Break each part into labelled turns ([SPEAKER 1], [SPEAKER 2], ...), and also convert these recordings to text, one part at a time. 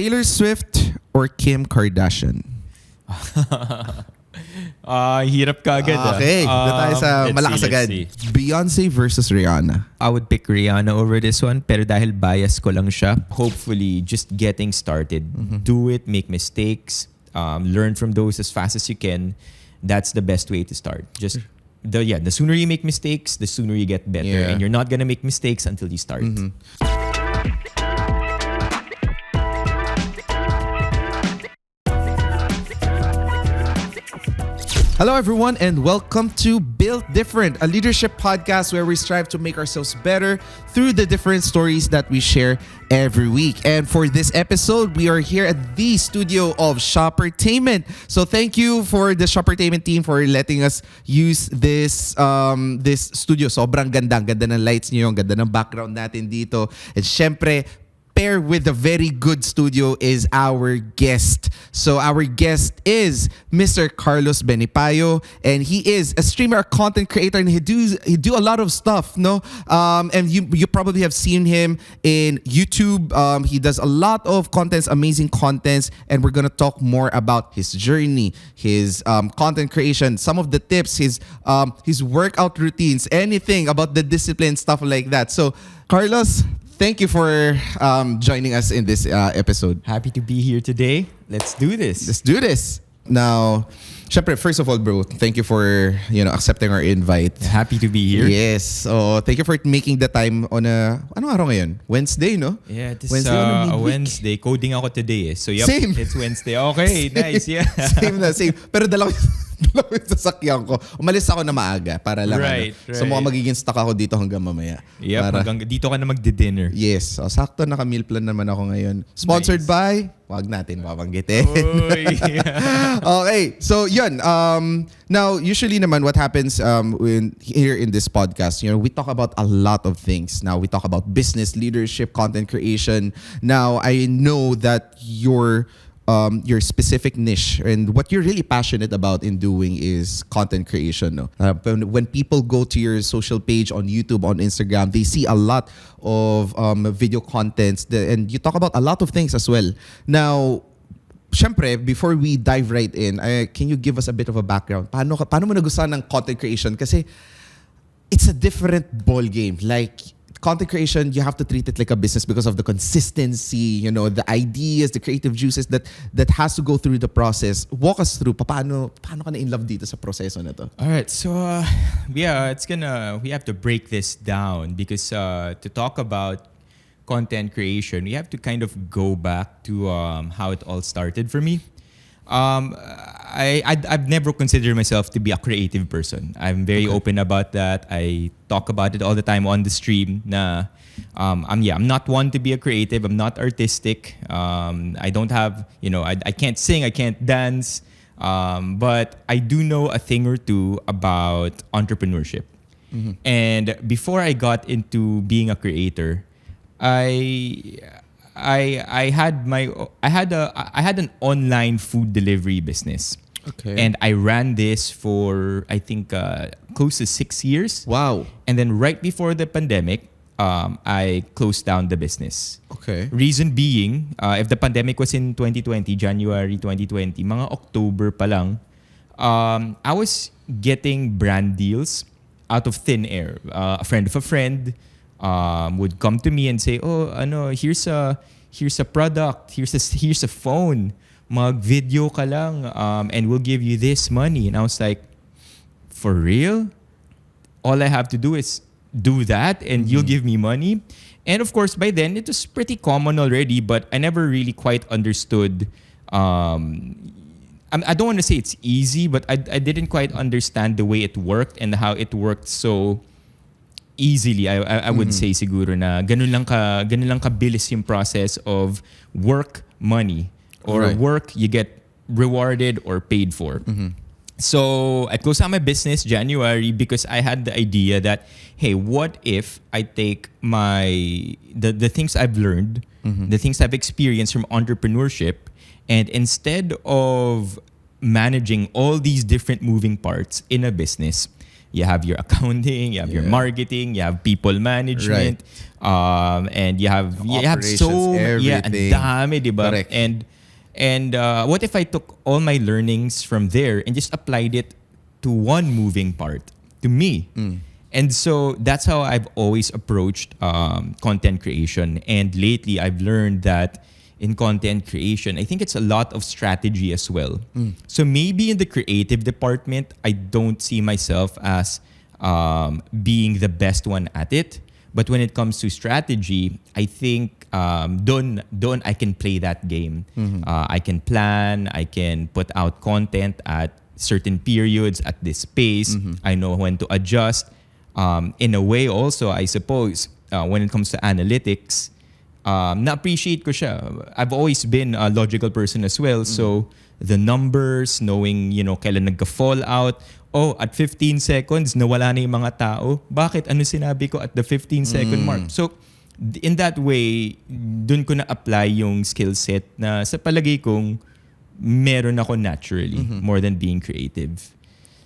[SPEAKER 1] Taylor Swift or Kim Kardashian?
[SPEAKER 2] Hirap ka agad.
[SPEAKER 1] Okay, doon tayo sa malakas agad. Beyonce versus Rihanna.
[SPEAKER 2] I would pick Rihanna over this one, pero dahil bias ko lang siya, hopefully just getting started. Do it, make mistakes, learn from those as fast as you can. That's the best way to start. Just the sooner you make mistakes, the sooner you get better.
[SPEAKER 1] Yeah.
[SPEAKER 2] And you're not gonna make mistakes until you start.
[SPEAKER 1] Hello, everyone, and welcome to Built Different, a leadership podcast where we strive to make ourselves better through the different stories that we share every week. And for this episode, we are here at the studio of Shoppertainment. So thank you for the Shoppertainment team for letting us use this studio. Sobrang ganda. Ang ganda ng lights niyo, ang ganda ng background natin dito. And syempre, paired with a very good studio is our guest. So our guest is Mr. Carlos Benipayo, and he is a streamer, a content creator, and he do a lot of stuff, no? And you probably have seen him in YouTube. He does a lot of contents, amazing contents, and we're gonna talk more about his journey, his content creation, some of the tips, his workout routines, anything about the discipline, stuff like that. So, Carlos, thank you for joining us in this episode.
[SPEAKER 2] Happy to be here today. Let's do this.
[SPEAKER 1] Now, syempre, first of all, bro, thank you for accepting our invite.
[SPEAKER 2] Happy to be here.
[SPEAKER 1] Yes. So, thank you for making the time on anong araw ngayon? Wednesday, no?
[SPEAKER 2] Yeah, this
[SPEAKER 1] Wednesday
[SPEAKER 2] a Wednesday. Coding ako today. So, yep,
[SPEAKER 1] Same.
[SPEAKER 2] It's Wednesday. Okay, nice. Yeah.
[SPEAKER 1] Same. Pero dalawang sasakyan ko. Umalis ako na maaga para lang.
[SPEAKER 2] Right.
[SPEAKER 1] So, mukhang magiging stuck ako dito hanggang mamaya.
[SPEAKER 2] Yep, hanggang dito ka na magdi-dinner.
[SPEAKER 1] Yes. So, sakto naka-meal plan naman ako ngayon. Sponsored by? Wag natin babanggitin. Okay. So, yun. Now, usually naman what happens here in this podcast, we talk about a lot of things. Now, we talk about business, leadership, content creation. Now, I know that your specific niche and what you're really passionate about in doing is content creation. No? When people go to your social page on YouTube, on Instagram, they see a lot of video contents and you talk about a lot of things as well. Now, syempre, before we dive right in, can you give us a bit of a background? Paano mo nagustuhan ng content creation? Kasi it's a different ball game. Like, content creation, you have to treat it like a business because of the consistency, the ideas, the creative juices that has to go through the process. Walk us through, paano ka na in love dito sa proseso na to?
[SPEAKER 2] All right, so we have to break this down because to talk about content creation, we have to kind of go back to how it all started for me. I've never considered myself to be a creative person. I'm very open about that. I talk about it all the time on the stream. I'm not one to be a creative. I'm not artistic. I don't have, I can't sing. I can't dance. But I do know a thing or two about entrepreneurship. Mm-hmm. And before I got into being a creator, I had an online food delivery business.
[SPEAKER 1] Okay.
[SPEAKER 2] And I ran this for I think close to 6 years.
[SPEAKER 1] Wow.
[SPEAKER 2] And then right before the pandemic, I closed down the business.
[SPEAKER 1] Okay.
[SPEAKER 2] Reason being, if the pandemic was in 2020, January 2020, mga October pa lang, I was getting brand deals out of thin air. A friend of a friend would come to me and say, here's a product, here's a phone, mag-video ka lang, and we'll give you this money. And I was like, for real? All I have to do is do that and you'll give me money? And of course, by then, it was pretty common already, but I never really quite understood. I don't want to say it's easy, but I didn't quite understand the way it worked and how it worked so easily. I would say siguro na ganun lang kabilis yung process of work, money, or
[SPEAKER 1] right.
[SPEAKER 2] Work, you get rewarded or paid for. Mm-hmm. So I closed out my business January because I had the idea that, hey, what if I take the things I've learned, the things I've experienced from entrepreneurship, and instead of managing all these different moving parts in a business, You have your accounting, you have your marketing, you have people management, and you have so
[SPEAKER 1] everything.
[SPEAKER 2] ang dami, diba?
[SPEAKER 1] Correct.
[SPEAKER 2] And what if I took all my learnings from there and just applied it to one moving part, to me? And so that's how I've always approached content creation. And lately, I've learned that in content creation, I think it's a lot of strategy as well. So maybe in the creative department, I don't see myself as being the best one at it. But when it comes to strategy, I think don't I can play that game. I can plan, I can put out content at certain periods at this pace. I know when to adjust. In a way also, I suppose, when it comes to analytics, na-appreciate ko siya. I've always been a logical person as well. So the numbers, knowing, kailan nagka-fall out. Oh, at 15 seconds, nawala na yung mga tao. Bakit? Ano sinabi ko at the 15-second mark? So, in that way, dun ko na-apply yung skill set na sa palagay kong meron ako naturally more than being creative.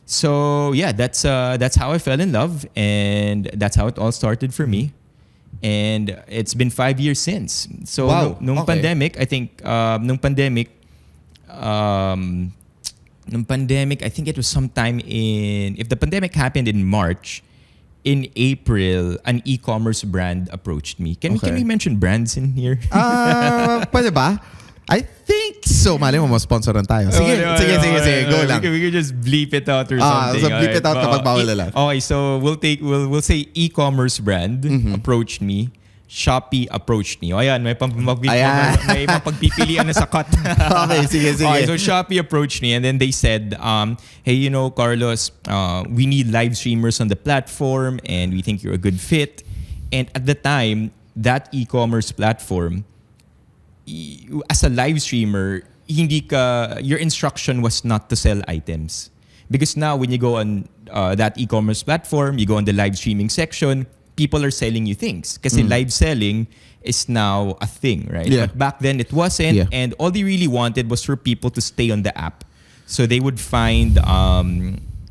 [SPEAKER 2] So, yeah, that's how I fell in love, and that's how it all started for me. And it's been 5 years since. So,
[SPEAKER 1] Wow.
[SPEAKER 2] nung pandemic, I think, nung pandemic, I think it was sometime if the pandemic happened in March, in April, an e-commerce brand approached me. Can we mention brands in here?
[SPEAKER 1] Pwede ba? I think so. Mali mo, ma-sponsoran tayo. Sige, go lang.
[SPEAKER 2] We can just bleep it out or something.
[SPEAKER 1] So bleep it out kapag bawal na lang.
[SPEAKER 2] Okay, so we'll say e-commerce brand approached me. Shopee approached me. O ayan, may pagpipilian na sa cut.
[SPEAKER 1] Okay, sige.
[SPEAKER 2] Okay, so Shopee approached me and then they said, hey, Carlos, we need live streamers on the platform and we think you're a good fit. And at the time, that e-commerce platform, as a live streamer, your instruction was not to sell items. Because now when you go on that e-commerce platform, you go on the live streaming section, people are selling you things. Kasi live selling is now a thing, right?
[SPEAKER 1] Yeah.
[SPEAKER 2] But back then it wasn't.
[SPEAKER 1] Yeah.
[SPEAKER 2] And all they really wanted was for people to stay on the app. So they would find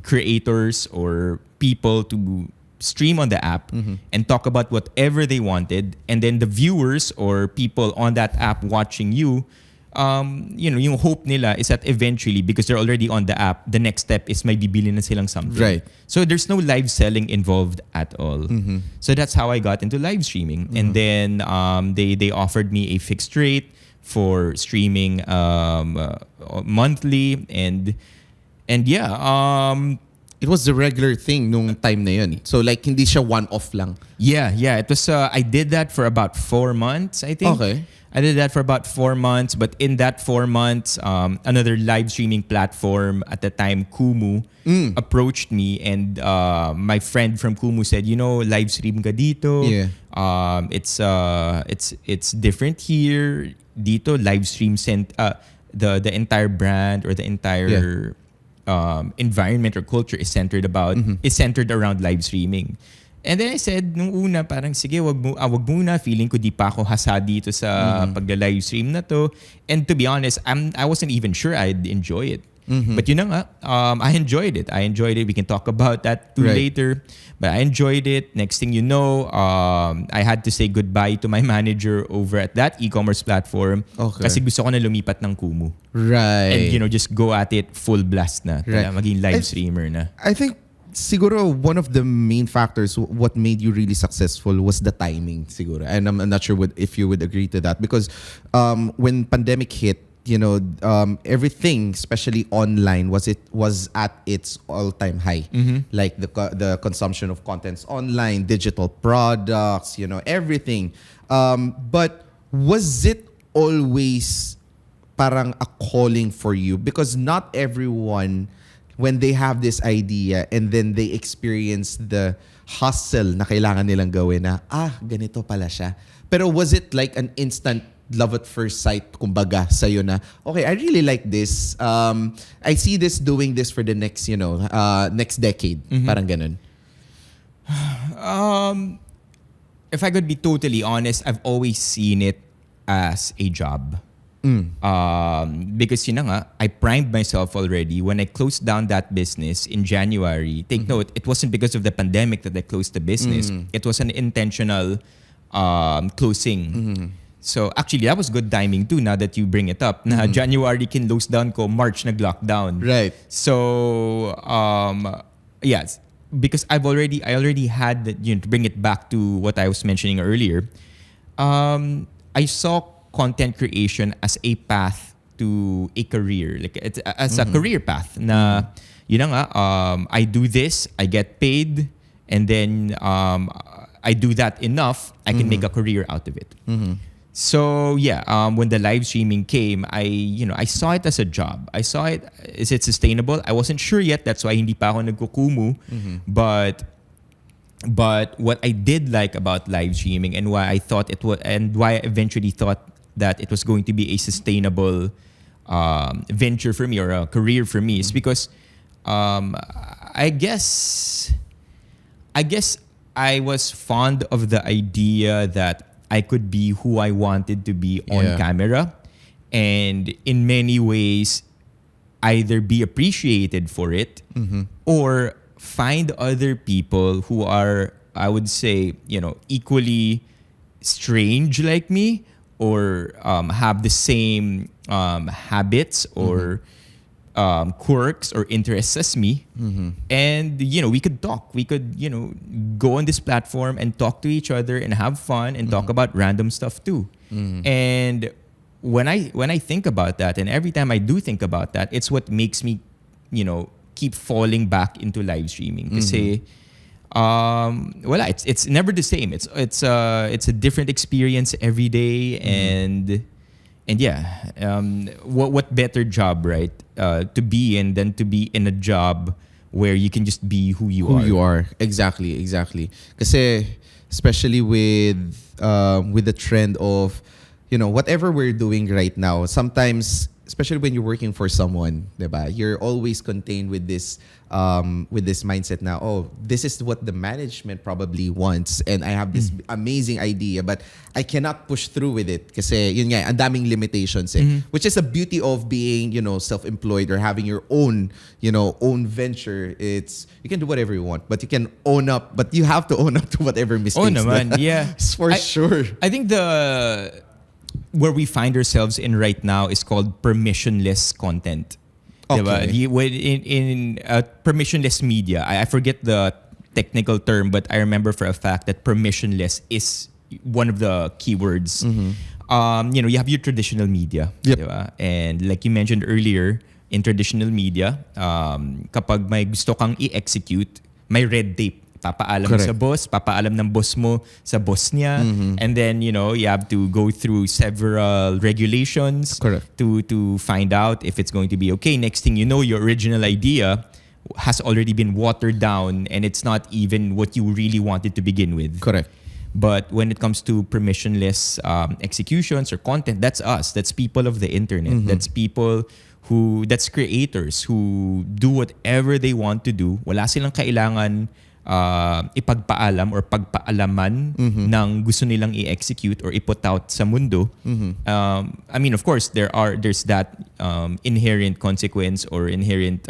[SPEAKER 2] creators or people to stream on the app and talk about whatever they wanted. And then the viewers or people on that app watching you, yung hope nila is that eventually, because they're already on the app, the next step is may bibili na silang something.
[SPEAKER 1] Right.
[SPEAKER 2] So there's no live selling involved at all. So that's how I got into live streaming. And then they offered me a fixed rate for streaming monthly. And yeah,
[SPEAKER 1] it was the regular thing nung time na yun. So like, hindi siya one-off lang.
[SPEAKER 2] Yeah. It was, I did that for about 4 months, I think.
[SPEAKER 1] Okay.
[SPEAKER 2] I did that for about 4 months, but in that 4 months, another live streaming platform at the time, Kumu, approached me, and my friend from Kumu said, live stream ka dito.
[SPEAKER 1] Yeah.
[SPEAKER 2] It's different here. Dito, live stream the entire brand or the entire environment or culture is centered around live streaming. And then I said, nung una, parang sige, wag muna. Feeling ko di pa ako hasa dito sa pagla-live stream na to. And to be honest, I wasn't even sure I'd enjoy it. But yun na nga, I enjoyed it. We can talk about that later. But I enjoyed it. Next thing you know, I had to say goodbye to my manager over at that e-commerce platform.
[SPEAKER 1] Okay.
[SPEAKER 2] Kasi gusto ko na lumipat ng Kumu.
[SPEAKER 1] Right.
[SPEAKER 2] And just go at it full blast na.
[SPEAKER 1] Right.
[SPEAKER 2] Maging live streamer na.
[SPEAKER 1] I think siguro one of the main factors what made you really successful was the timing siguro. And I'm not sure if you would agree to that, because when pandemic hit, everything, especially online, was at its all-time high. Like the consumption of contents online, digital products, everything. But was it always parang a calling for you? Because not everyone, when they have this idea and then they experience the hustle na kailangan nilang gawin na, ganito pala siya. Pero was it like an instant love at first sight, kumbaga, sa'yo na, okay, I really like this. I see this doing this for the next, next decade. Parang ganun.
[SPEAKER 2] If I could be totally honest, I've always seen it as a job. Because yun na nga, I primed myself already when I closed down that business in January. Take note, it wasn't because of the pandemic that I closed the business. It was an intentional closing. So actually, that was good timing too. Now that you bring it up, na January kinlose down ko, March nag-lockdown.
[SPEAKER 1] Right.
[SPEAKER 2] So yes, because I already had to bring it back to what I was mentioning earlier. I saw content creation as a path to a career, like it's as a career path. Na yun na nga, I do this, I get paid, and then I do that enough, I can make a career out of it. So yeah, when the live streaming came, I saw it as a job. I saw it, is it sustainable? I wasn't sure yet. That's why hindi pa ako nagkukumu. But what I did like about live streaming and why I thought it was, and why I eventually thought that it was going to be a sustainable venture for me or a career for me is because I guess I was fond of the idea that I could be who I wanted to be on camera, and in many ways either be appreciated for it or find other people who are, I would say, equally strange like me, or have the same habits or quirks or interests as me. And we could talk, we could go on this platform and talk to each other and have fun and talk about random stuff too. And when I think about that, and every time I do think about that, it's what makes me keep falling back into live streaming. Kasi it's never the same. It's a different experience every day. And yeah, what better job, right? To be in than to be in a job where you can just be who you are.
[SPEAKER 1] Exactly. Kasi especially with the trend of whatever we're doing right now, sometimes, especially when you're working for someone, diba, you're always contained with this mindset now, oh, this is what the management probably wants, and I have this amazing idea, but I cannot push through with it kasi yun nga, ang daming limitations which is the beauty of being self-employed or having your own venture. It's, you can do whatever you want, but you can own up, but you have to own up to whatever mistakes.
[SPEAKER 2] Oh naman, yeah.
[SPEAKER 1] Sure.
[SPEAKER 2] I think where we find ourselves in right now is called permissionless content.
[SPEAKER 1] Okay.
[SPEAKER 2] In permissionless media, I forget the technical term, but I remember for a fact that permissionless is one of the keywords. You have your traditional media, diba? And like you mentioned earlier, in traditional media, kapag may gusto kang i-execute, may red tape. Papaalam sa boss, papaalam ng boss mo sa boss niya, and then you have to go through several regulations to find out if it's going to be okay. Next thing you know, your original idea has already been watered down, and it's not even what you really wanted to begin with.
[SPEAKER 1] Correct.
[SPEAKER 2] But when it comes to permissionless executions or content, that's us. That's people of the internet. That's people that's creators who do whatever they want to do. Wala silang kailangan ipagpaalam or pagpaalaman ng gusto nilang i-execute or i-put out sa mundo. I mean, of course, there's that inherent consequence or inherent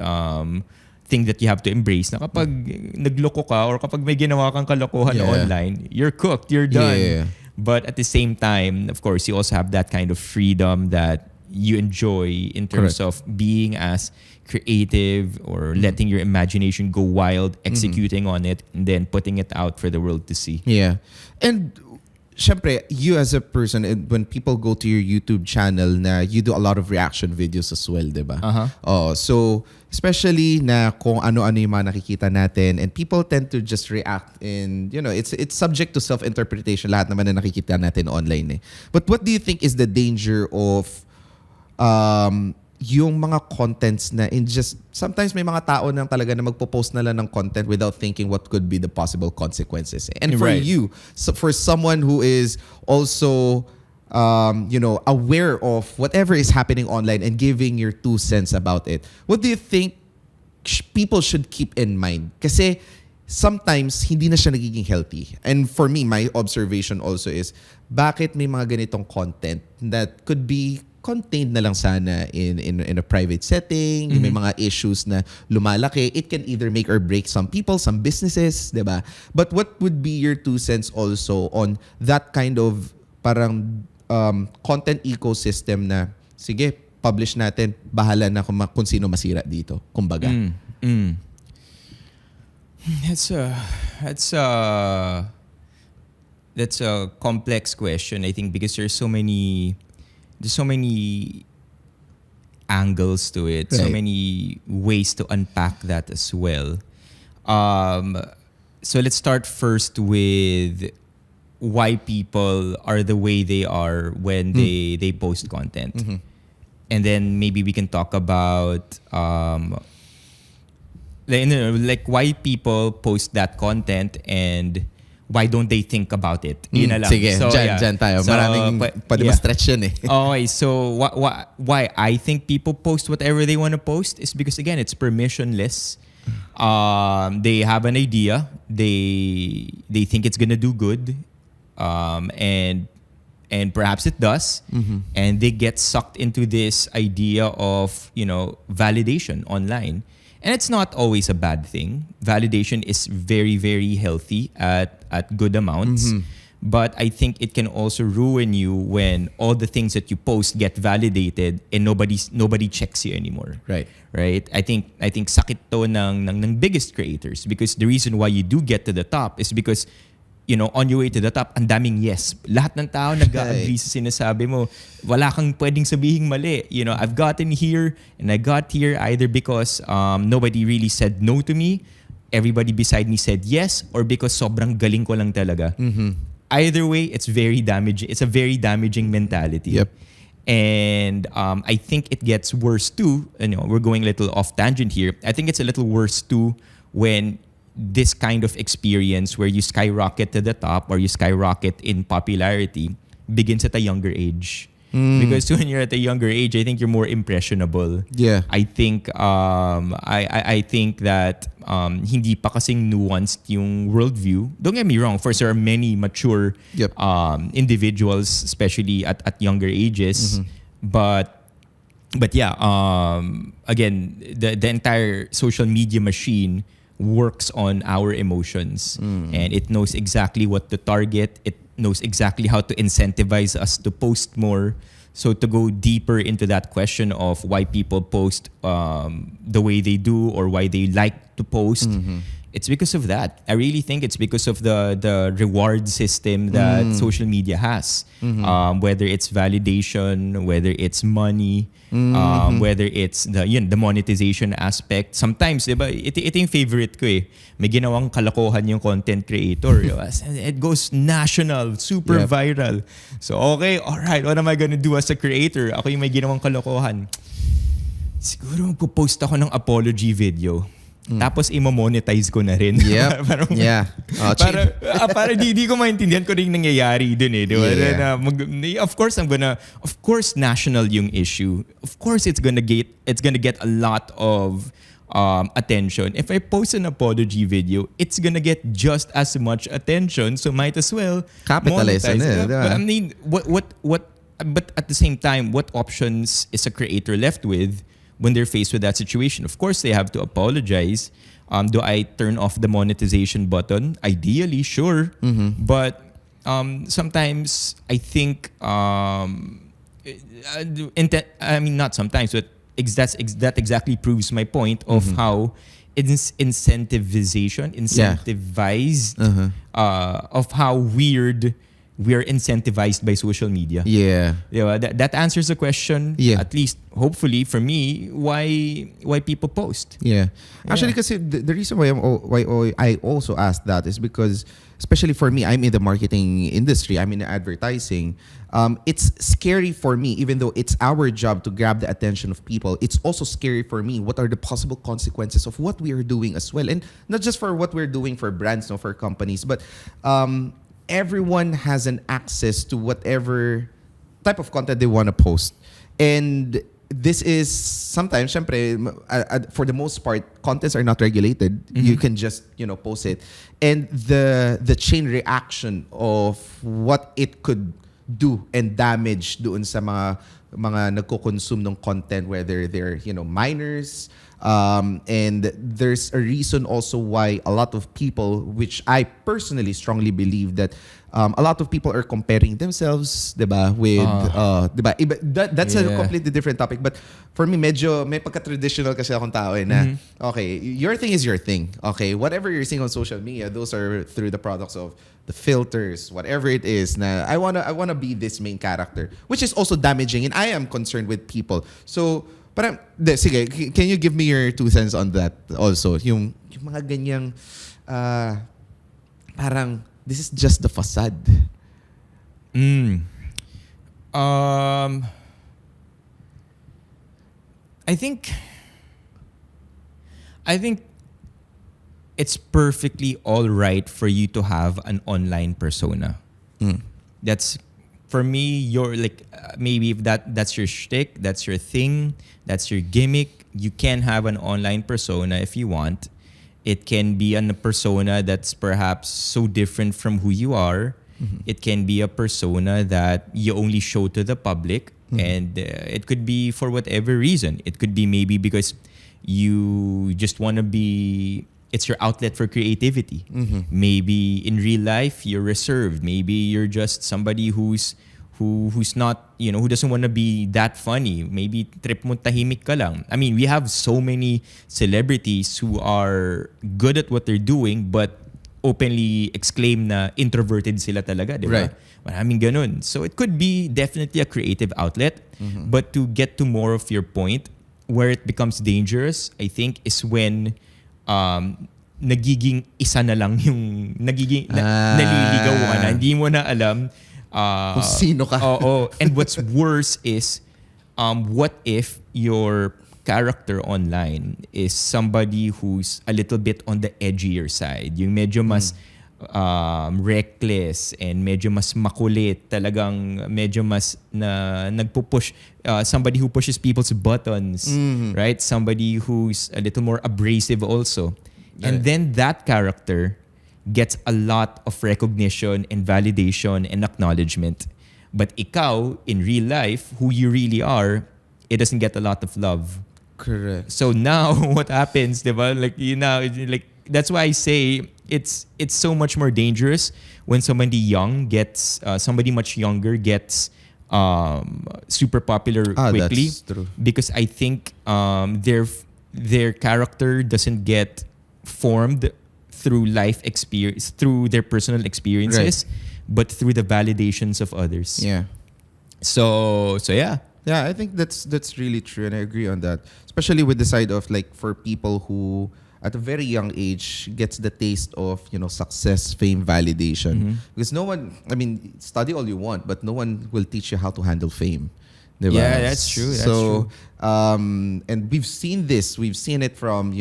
[SPEAKER 2] thing that you have to embrace na kapag nagloko ka or kapag may ginawa kang kalokohan online, you're cooked, you're done.
[SPEAKER 1] Yeah.
[SPEAKER 2] But at the same time, of course, you also have that kind of freedom that you enjoy in terms of being as creative or letting your imagination go wild, executing on it, and then putting it out for the world to see.
[SPEAKER 1] Yeah. And syempre, you as a person, when people go to your YouTube channel, na you do a lot of reaction videos as well, diba? So especially na kung ano-ano yung mga nakikita natin, and people tend to just react in, it's subject to self-interpretation, lahat naman na nakikita natin online. But what do you think is the danger of yung mga contents na sometimes may mga tao nang talaga na magpo-post na lang ng content without thinking what could be the possible consequences. And for you, so for someone who is also aware of whatever is happening online and giving your 2 cents about it, what do you think people should keep in mind? Kasi sometimes hindi na siya nagiging healthy. And for me, my observation also is bakit may mga ganitong content that could be contained na lang sana in a private setting. May mga issues na lumalaki. It can either make or break some people, some businesses, diba? But what would be your 2 cents also on that kind of parang content ecosystem na, sige, publish natin, bahala na kung sino masira dito, kumbaga.
[SPEAKER 2] That's a complex question, I think, because there's so many angles to it, so
[SPEAKER 1] Right.
[SPEAKER 2] many ways to unpack that as well. So let's start first with why people are the way they are when they post content. And then maybe we can talk about like why people post that content and why don't they think about it? Yun na lang.
[SPEAKER 1] Sige, dyan tayo.
[SPEAKER 2] So,
[SPEAKER 1] Maraming pwede ma-stretch yan eh.
[SPEAKER 2] Okay, so why I think people post whatever they want to post is because, again, it's permissionless. They have an idea. They think it's gonna do good. And perhaps it does. And they get sucked into this idea of, validation online. And it's not always a bad thing. Validation is very, very healthy at good amounts. But I think it can also ruin you when all the things that you post get validated and nobody checks you anymore.
[SPEAKER 1] Right.
[SPEAKER 2] Right? I think sakit to ng biggest creators, because the reason why you do get to the top is because on your way to the top, ang daming yes. Lahat ng tao nag-agree sa sinasabi mo. Wala kang pwedeng sabihing mali. I've gotten here and I got here either because nobody really said no to me, everybody beside me said yes, or because sobrang galing ko lang talaga. Either way, it's very damaging. It's a very damaging mentality.
[SPEAKER 1] Yep.
[SPEAKER 2] And I think it gets worse too. We're going a little off tangent here. I think it's a little worse too when this kind of experience where you skyrocket to the top or you skyrocket in popularity begins at a younger age. Because when you're at a younger age, I think you're more impressionable.
[SPEAKER 1] Yeah.
[SPEAKER 2] I think I think that hindi pa kasing nuanced yung worldview. Don't get me wrong, of course there are many mature individuals, especially at younger ages. But yeah, again, the entire social media machine works on our emotions, and it knows exactly what to target. It knows exactly how to incentivize us to post more. So to go deeper into that question of why people post the way they do or why they like to post, it's because of that. I really think it's because of the reward system that social media has. Whether it's validation, whether it's money, whether it's the monetization aspect. Sometimes, diba, ito yung favorite ko eh. May ginawang kalokohan yung content creator. It goes national, super viral. So okay, alright, what am I gonna do as a creator? Ako yung may ginawang kalokohan. Siguro magpo-post ako ng apology video. Tapos imo-monetize ko na rin.
[SPEAKER 1] Yep.
[SPEAKER 2] Para di ko maintindihan ko rin nangyayari dun eh. Diba?
[SPEAKER 1] Yeah.
[SPEAKER 2] Of course national yung issue. Of course it's gonna get a lot of attention. If I post an apology video, it's gonna get just as much attention. So might as well
[SPEAKER 1] capitalize on it.
[SPEAKER 2] But I mean, but at the same time, what options is a creator left with when they're faced with that situation? Of course, they have to apologize. Do I turn off the monetization button? Ideally, sure. But sometimes I think, not sometimes, but that exactly proves my point of how incentivized, of how weird we are incentivized by social media.
[SPEAKER 1] Yeah.
[SPEAKER 2] That answers the question, at least hopefully for me, why people post.
[SPEAKER 1] Yeah. Actually, kasi the reason why I also asked that is because, especially for me, I'm in the marketing industry, I'm in advertising. It's scary for me, even though it's our job to grab the attention of people. It's also scary for me. What are the possible consequences of what we are doing as well? And not just for what we're doing for brands, no, for companies, but everyone has an access to whatever type of content they want to post. And this is sometimes, syempre, for the most part, contents are not regulated. You can just, post it. And the chain reaction of what it could do and damage doon sa mga mga nagko-consume ng content, whether they're, minors. And there's a reason also why a lot of people, which I personally strongly believe that a lot of people are comparing themselves, diba, with, diba, that's a completely different topic. But for me, medyo may pagka-traditional kasi akong tao na, okay, your thing is your thing. Okay, whatever you're seeing on social media, those are through the products of the filters, whatever it is. Na I wanna be this main character, which is also damaging, and I am concerned with people. So, parang, sige, can you give me your 2 cents on that also? Yung mga ganyang, parang, this is just the facade.
[SPEAKER 2] I think it's perfectly all right for you to have an online persona. That's, for me, you're like, maybe if that's your shtick, that's your thing, that's your gimmick, you can have an online persona if you want. It can be a persona that's perhaps so different from who you are. It can be a persona that you only show to the public. And it could be for whatever reason. It could be maybe because you just want to be, it's your outlet for creativity. Maybe in real life, you're reserved. Maybe you're just somebody who's not, who doesn't want to be that funny. Maybe trip mo tahimik ka lang. I mean, we have so many celebrities who are good at what they're doing but openly exclaim na introverted sila talaga, di ba?
[SPEAKER 1] Right.
[SPEAKER 2] Maraming ganun. So it could be definitely a creative outlet. But to get to more of your point, where it becomes dangerous, I think, is when nagiging isa na lang yung naliligaw ka na. Hindi mo na alam
[SPEAKER 1] Kung sino ka.
[SPEAKER 2] And what's worse is, what if your character online is somebody who's a little bit on the edgier side? Yung medyo mas reckless and medyo mas makulit. Talagang medyo mas nagpupush. Somebody who pushes people's buttons. Right? Somebody who's a little more abrasive also. And then that character gets a lot of recognition and validation and acknowledgement. But ikaw, in real life, who you really are, it doesn't get a lot of love.
[SPEAKER 1] Correct.
[SPEAKER 2] So now, what happens, diba? Like, that's why I say it's so much more dangerous when somebody much younger gets super popular quickly.
[SPEAKER 1] That's true.
[SPEAKER 2] Because I think their character doesn't get formed through life experience, through their personal experiences, but through the validations of others.
[SPEAKER 1] Yeah.
[SPEAKER 2] So yeah.
[SPEAKER 1] Yeah, I think that's really true, and I agree on that. Especially with the side of, like, for people who at a very young age gets the taste of, success, fame, validation. Because no one, I mean, study all you want, but no one will teach you how to handle fame. Diba?
[SPEAKER 2] Yeah, that's true. That's true.
[SPEAKER 1] And we've seen this. We've seen it from,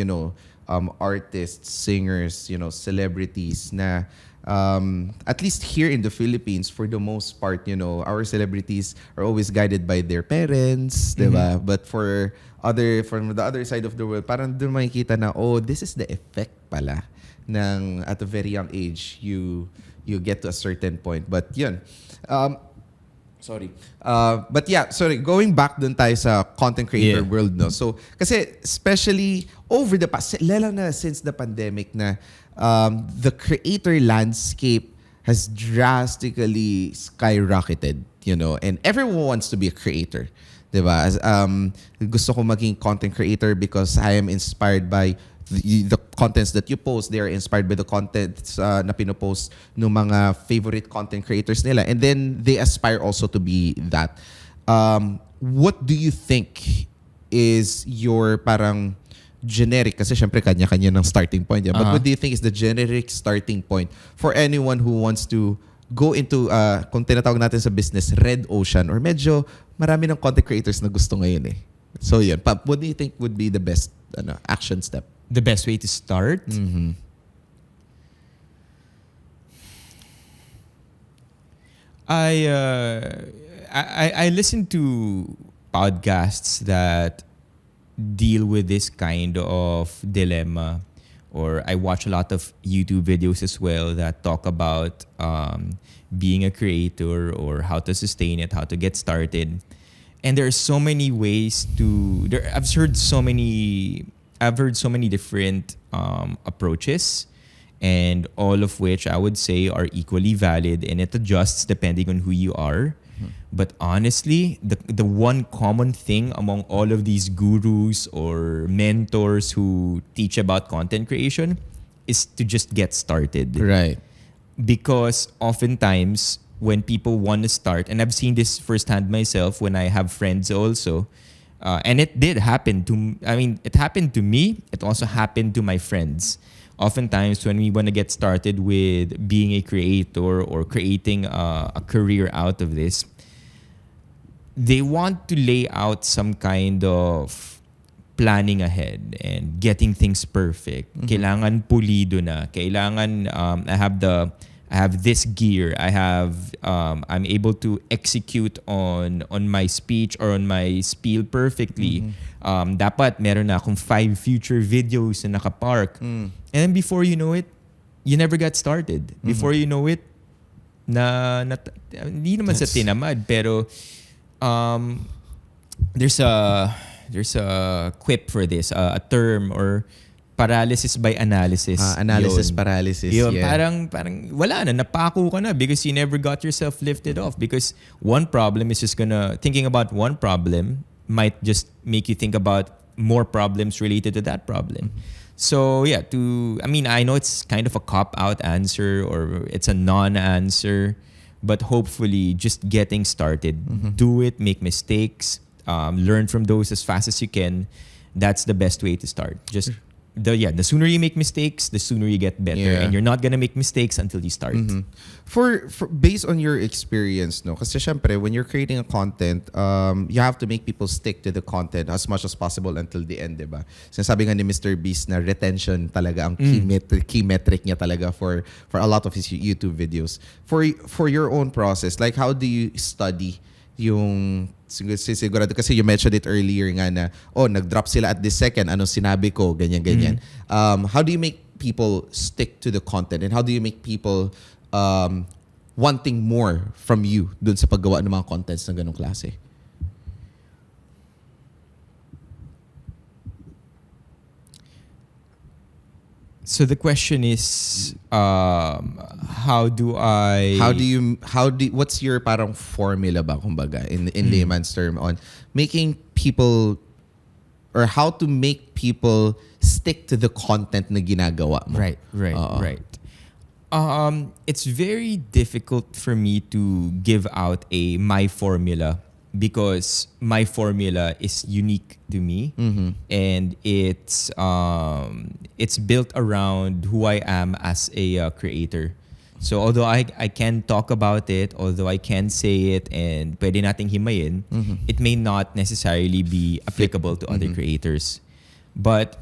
[SPEAKER 1] artists, singers, celebrities na at least here in the Philippines, for the most part, our celebrities are always guided by their parents, diba? But from the other side of the world, parang doon makikita na, this is the effect pala ng at a very young age you get to a certain point. But yun. But yeah, going back dun tayo sa content creator world, no? So, kasi especially over the past, lalo na since the pandemic na the creator landscape has drastically skyrocketed, and everyone wants to be a creator. Diba? Gusto ko maging content creator because I am inspired by the contents that you post. They are inspired by the contents na pinopost ng mga favorite content creators nila. And then they aspire also to be that. What do you think is your parang generic, kasi syempre kanya-kanya ng starting point. Yeah? But what do you think is the generic starting point for anyone who wants to go into, kung tinatawag natin sa business, red ocean, or medyo marami ng content creators na gusto ngayon eh. So yun, what do you think would be the best action step?
[SPEAKER 2] The best way to start? I listen to podcasts that deal with this kind of dilemma, or I watch a lot of YouTube videos as well that talk about being a creator or how to sustain it, how to get started. And there are so many ways to. I've heard so many different approaches, and all of which I would say are equally valid, and it adjusts depending on who you are. But honestly, the one common thing among all of these gurus or mentors who teach about content creation is to just get started.
[SPEAKER 1] Right.
[SPEAKER 2] Because oftentimes when people want to start, and I've seen this firsthand myself when I have friends also, and it did happen to, it happened to me. It also happened to my friends. Oftentimes when we want to get started with being a creator or creating a career out of this, they want to lay out some kind of planning ahead and getting things perfect. Kailangan pulido na. Kailangan I have this gear. I'm able to execute on my speech or on my spiel perfectly. Dapat meron na akong 5 future videos na nakapark. And then before you know it, you never got started. Before you know it, hindi naman sa tinamad, pero there's a quip for this, a term, or paralysis by analysis.
[SPEAKER 1] Analysis paralysis.
[SPEAKER 2] Yun,
[SPEAKER 1] yeah.
[SPEAKER 2] parang wala na, napako ka na because you never got yourself lifted off, because one problem is just thinking about one problem might just make you think about more problems related to that problem. So yeah, I know it's kind of a cop-out answer or it's a non-answer, but hopefully just getting started, do it, make mistakes, learn from those as fast as you can. That's the best way to start. The sooner you make mistakes, the sooner you get better.
[SPEAKER 1] Yeah.
[SPEAKER 2] And you're not gonna make mistakes until you start.
[SPEAKER 1] For based on your experience, no? Kasi syempre, when you're creating a content, you have to make people stick to the content as much as possible until the end, diba? Sinasabi nga ni Mr. Beast na retention talaga ang key metric niya talaga for a lot of his YouTube videos. For your own process, like how do you study yung sigurado, kasi you mentioned it earlier nga na nag-drop sila at this second, anong sinabi ko, ganyan. How do you make people stick to the content, and how do you make people wanting more from you dun sa paggawa ng mga contents ng ganong klase?
[SPEAKER 2] So the question is,
[SPEAKER 1] what's your parang formula ba, kumbaga, in layman's term, on making people, or how to make people stick to the content na ginagawa mo?
[SPEAKER 2] Right. It's very difficult for me to give out my formula, because my formula is unique to me, and it's built around who I am as a creator. So although I can talk about it, although I can say it, and pwede nating himayin, it may not necessarily be applicable to other creators. But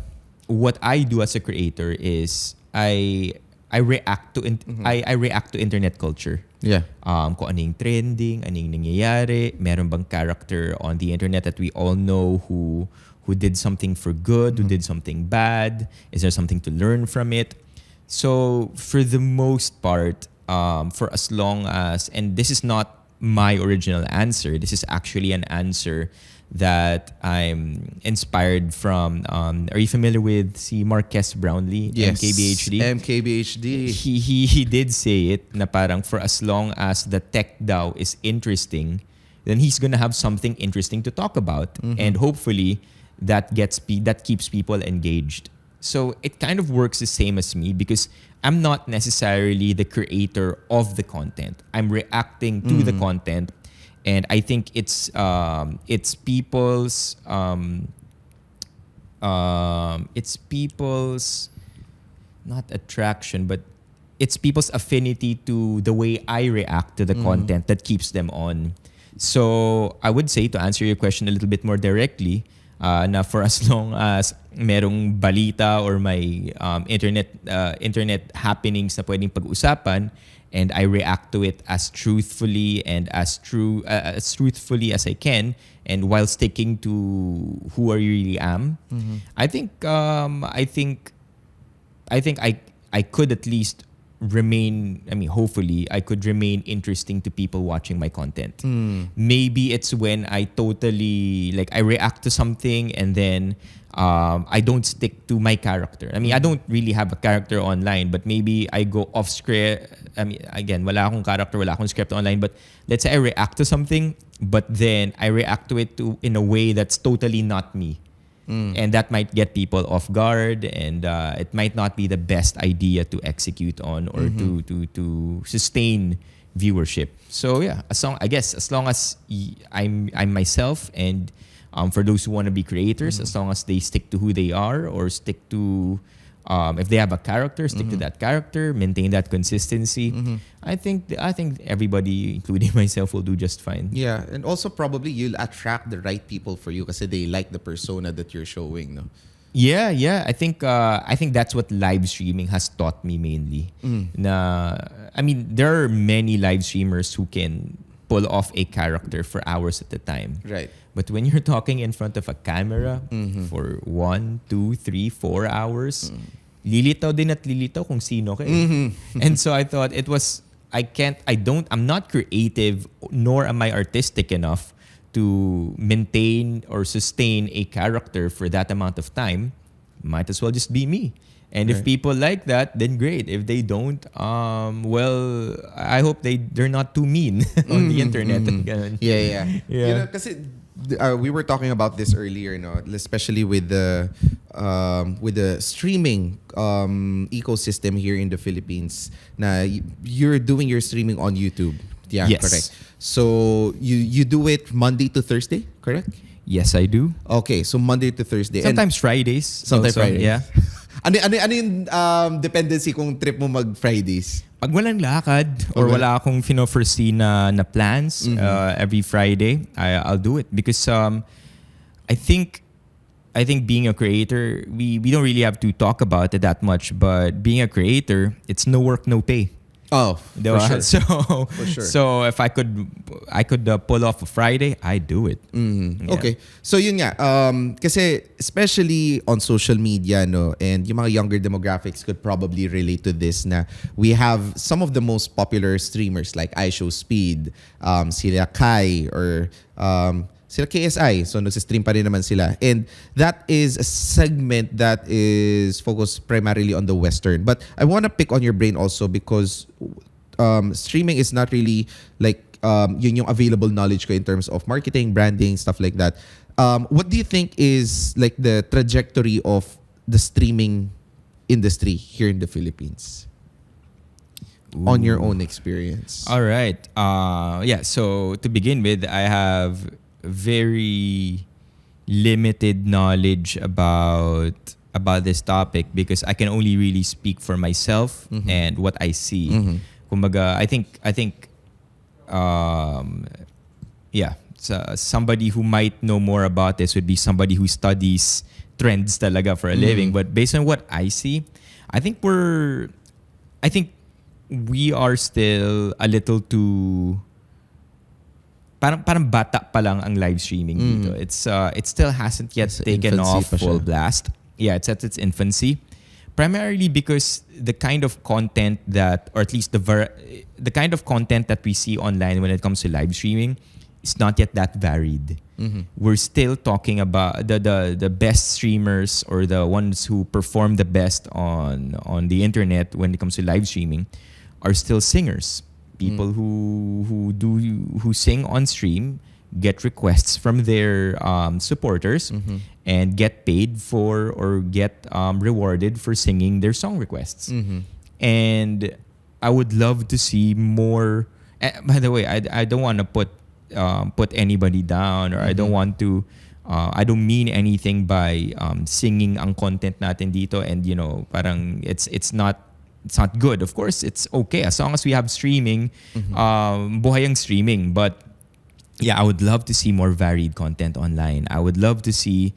[SPEAKER 2] what I do as a creator is I react to I react to internet culture.
[SPEAKER 1] Yeah.
[SPEAKER 2] Kung anong trending, anong nangyayari, meron bang character on the internet that we all know who did something for good, who did something bad? Is there something to learn from it? So for the most part, for as long as, and this is not my original answer, this is actually an answer that I'm inspired from. Are you familiar with Marques Brownlee?
[SPEAKER 1] Yes.
[SPEAKER 2] MKBHD?
[SPEAKER 1] MKBHD.
[SPEAKER 2] He did say it na parang for as long as the tech DAO is interesting, then he's gonna have something interesting to talk about, and hopefully that keeps people engaged. So it kind of works the same as me, because I'm not necessarily the creator of the content. I'm reacting to the content. And I think it's people's not attraction, but it's people's affinity to the way I react to the content that keeps them on. So I would say, to answer your question a little bit more directly, na for as long as merong balita or may internet happenings na pwedeng pag-usapan, and I react to it as truthfully and as truthfully as I can, and while sticking to who I really am, I think I could at least hopefully I could remain interesting to people watching my content. Maybe it's when I totally, like, I react to something and then I don't stick to my character. I don't really have a character online, but maybe I go off script. Again, wala akong character, wala akong script online, but let's say I react to something, but then I react to it in a way that's totally not me. And that might get people off guard, and it might not be the best idea to execute on or to sustain viewership. So yeah, as long as I'm myself, and for those who want to be creators, as long as they stick to who they are, or stick to if they have a character, stick to that character, maintain that consistency. I think everybody, including myself, will do just fine.
[SPEAKER 1] Yeah, and also probably you'll attract the right people for you kasi they like the persona that you're showing, no?
[SPEAKER 2] Yeah. I think that's what live streaming has taught me mainly. There are many live streamers who can pull off a character for hours at a time.
[SPEAKER 1] Right.
[SPEAKER 2] But when you're talking in front of a camera for 1, 2, 3, 4 hours, lilitaw din at lilitaw kung sino ka eh. And so I thought I'm not creative, nor am I artistic enough to maintain or sustain a character for that amount of time. Might as well just be me. And if people like that, then great. If they don't, well, I hope they're not too mean on the internet.
[SPEAKER 1] Yeah. You know, kasi we were talking about this earlier, no? Especially with the streaming ecosystem here in the Philippines. Na you're doing your streaming on YouTube. Yeah,
[SPEAKER 2] yes.
[SPEAKER 1] Correct. So you do it Monday to Thursday, correct?
[SPEAKER 2] Yes, I do.
[SPEAKER 1] Okay, so Monday to Thursday.
[SPEAKER 2] Sometimes Fridays.
[SPEAKER 1] Sometimes
[SPEAKER 2] also,
[SPEAKER 1] Fridays.
[SPEAKER 2] Yeah.
[SPEAKER 1] Ano yung dependency kung trip mo mag-Fridays?
[SPEAKER 2] Pag walang lakad or wala akong foresee na plans every Friday, I'll do it because I think being a creator, we don't really have to talk about it that much, but being a creator, it's no work, no pay.
[SPEAKER 1] Oh, for sure.
[SPEAKER 2] For sure. So if I could pull off a Friday, I do it.
[SPEAKER 1] Yeah. Okay. So yun nga, kasi especially on social media, no, and yung mga younger demographics could probably relate to this na we have some of the most popular streamers like iShowSpeed, sila Kai, or sila KSI. So nagsistream pa rin naman sila. And that is a segment that is focused primarily on the Western. But I want to pick on your brain also because streaming is not really like yun yung available knowledge ko in terms of marketing, branding, stuff like that. What do you think is like the trajectory of the streaming industry here in the Philippines? On your own experience.
[SPEAKER 2] All right. So to begin with, I have very limited knowledge about this topic because I can only really speak for myself and what I see. Kumbaga, I think so somebody who might know more about this would be somebody who studies trends talaga for a living. But based on what I see, I think we are still a little too parang bata pa lang ang live streaming dito. It still hasn't yet taken off full blast. Yeah, it's at its infancy. Primarily because the kind of content that, or at least the kind of content that we see online when it comes to live streaming is not yet that varied. We're still talking about the best streamers or the ones who perform the best on the internet when it comes to live streaming are still singers. People who sing on stream, get requests from their supporters and get paid for or get rewarded for singing their song requests. And I would love to see more. By the way, I don't want to put anybody down, or I don't want to. I don't mean anything by singing ang content natin dito, and parang it's not good. Of course, it's okay as long as we have streaming. Buhay ang streaming, but yeah, I would love to see more varied content online. I would love to see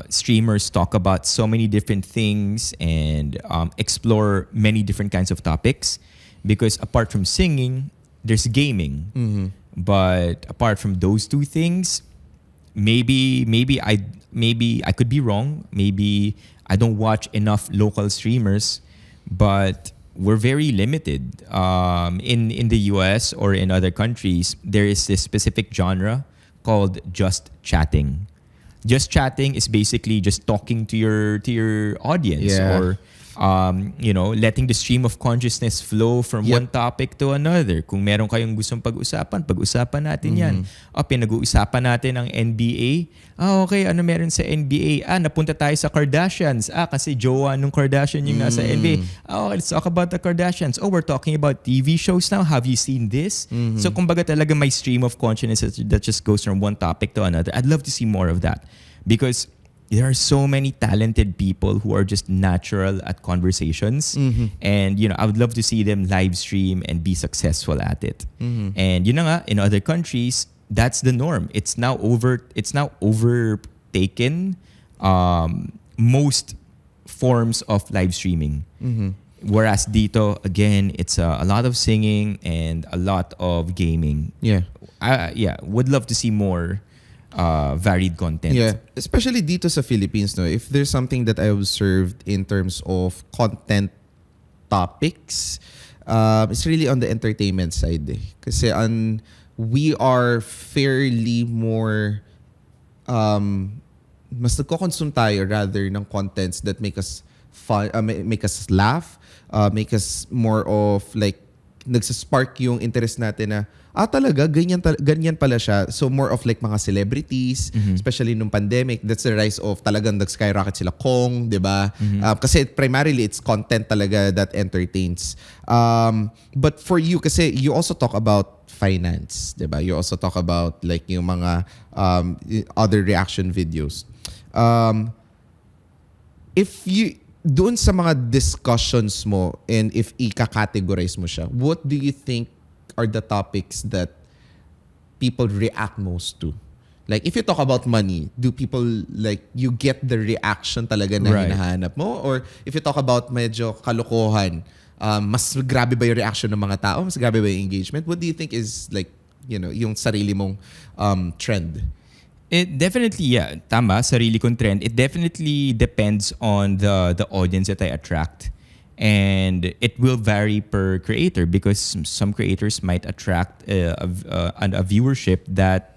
[SPEAKER 2] streamers talk about so many different things and explore many different kinds of topics. Because apart from singing, there's gaming. But apart from those two things, maybe I could be wrong. Maybe I don't watch enough local streamers. But we're very limited. In the US or in other countries, there is this specific genre called just chatting. Just chatting is basically just talking to your audience,
[SPEAKER 1] Yeah.
[SPEAKER 2] or letting the stream of consciousness flow from
[SPEAKER 1] Yep.
[SPEAKER 2] one topic to another. Kung meron kayong gustong pag-usapan natin yan. Pinag-uusapan natin ang NBA. Okay, ano meron sa NBA? Napunta tayo sa Kardashians. Kasi jowa nung Kardashian yung nasa NBA. Okay, let's talk about the Kardashians. We're talking about TV shows now. Have you seen this? So kumbaga talaga may stream of consciousness that just goes from one topic to another. I'd love to see more of that. Because there are so many talented people who are just natural at conversations. And, I would love to see them live stream and be successful at it. And, in other countries, that's the norm. It's now overtaken most forms of live streaming. Whereas dito, again, it's a lot of singing and a lot of gaming.
[SPEAKER 1] Yeah.
[SPEAKER 2] Would love to see more varied content.
[SPEAKER 1] Yeah, especially dito sa Philippines, no. If there's something that I observed in terms of content topics, it's really on the entertainment side. Kasi we are fairly more mas nagko-consume tayo rather ng contents that make us fun, make us laugh, make us more of like nagsaspark yung interest natin na talaga ganyan pala siya. So more of like mga celebrities, especially nung pandemic, that's the rise of talagang nag-skyrocket sila Kong, 'di ba? Kasi primarily it's content talaga that entertains. But for you kasi you also talk about finance, 'di ba? You also talk about like yung mga other reaction videos. If you doon sa mga discussions mo and if i-categorize mo siya, what do you think are the topics that people react most to? Like, if you talk about money, do people, like, you get the reaction talaga na hinahanap mo? Or if you talk about medyo kalokohan, mas grabe ba yung reaction ng mga tao? Mas grabe ba yung engagement? What do you think is, like, yung sarili mong trend?
[SPEAKER 2] It definitely, tama, sarili kong trend. It definitely depends on the audience that I attract. And it will vary per creator because some creators might attract a viewership that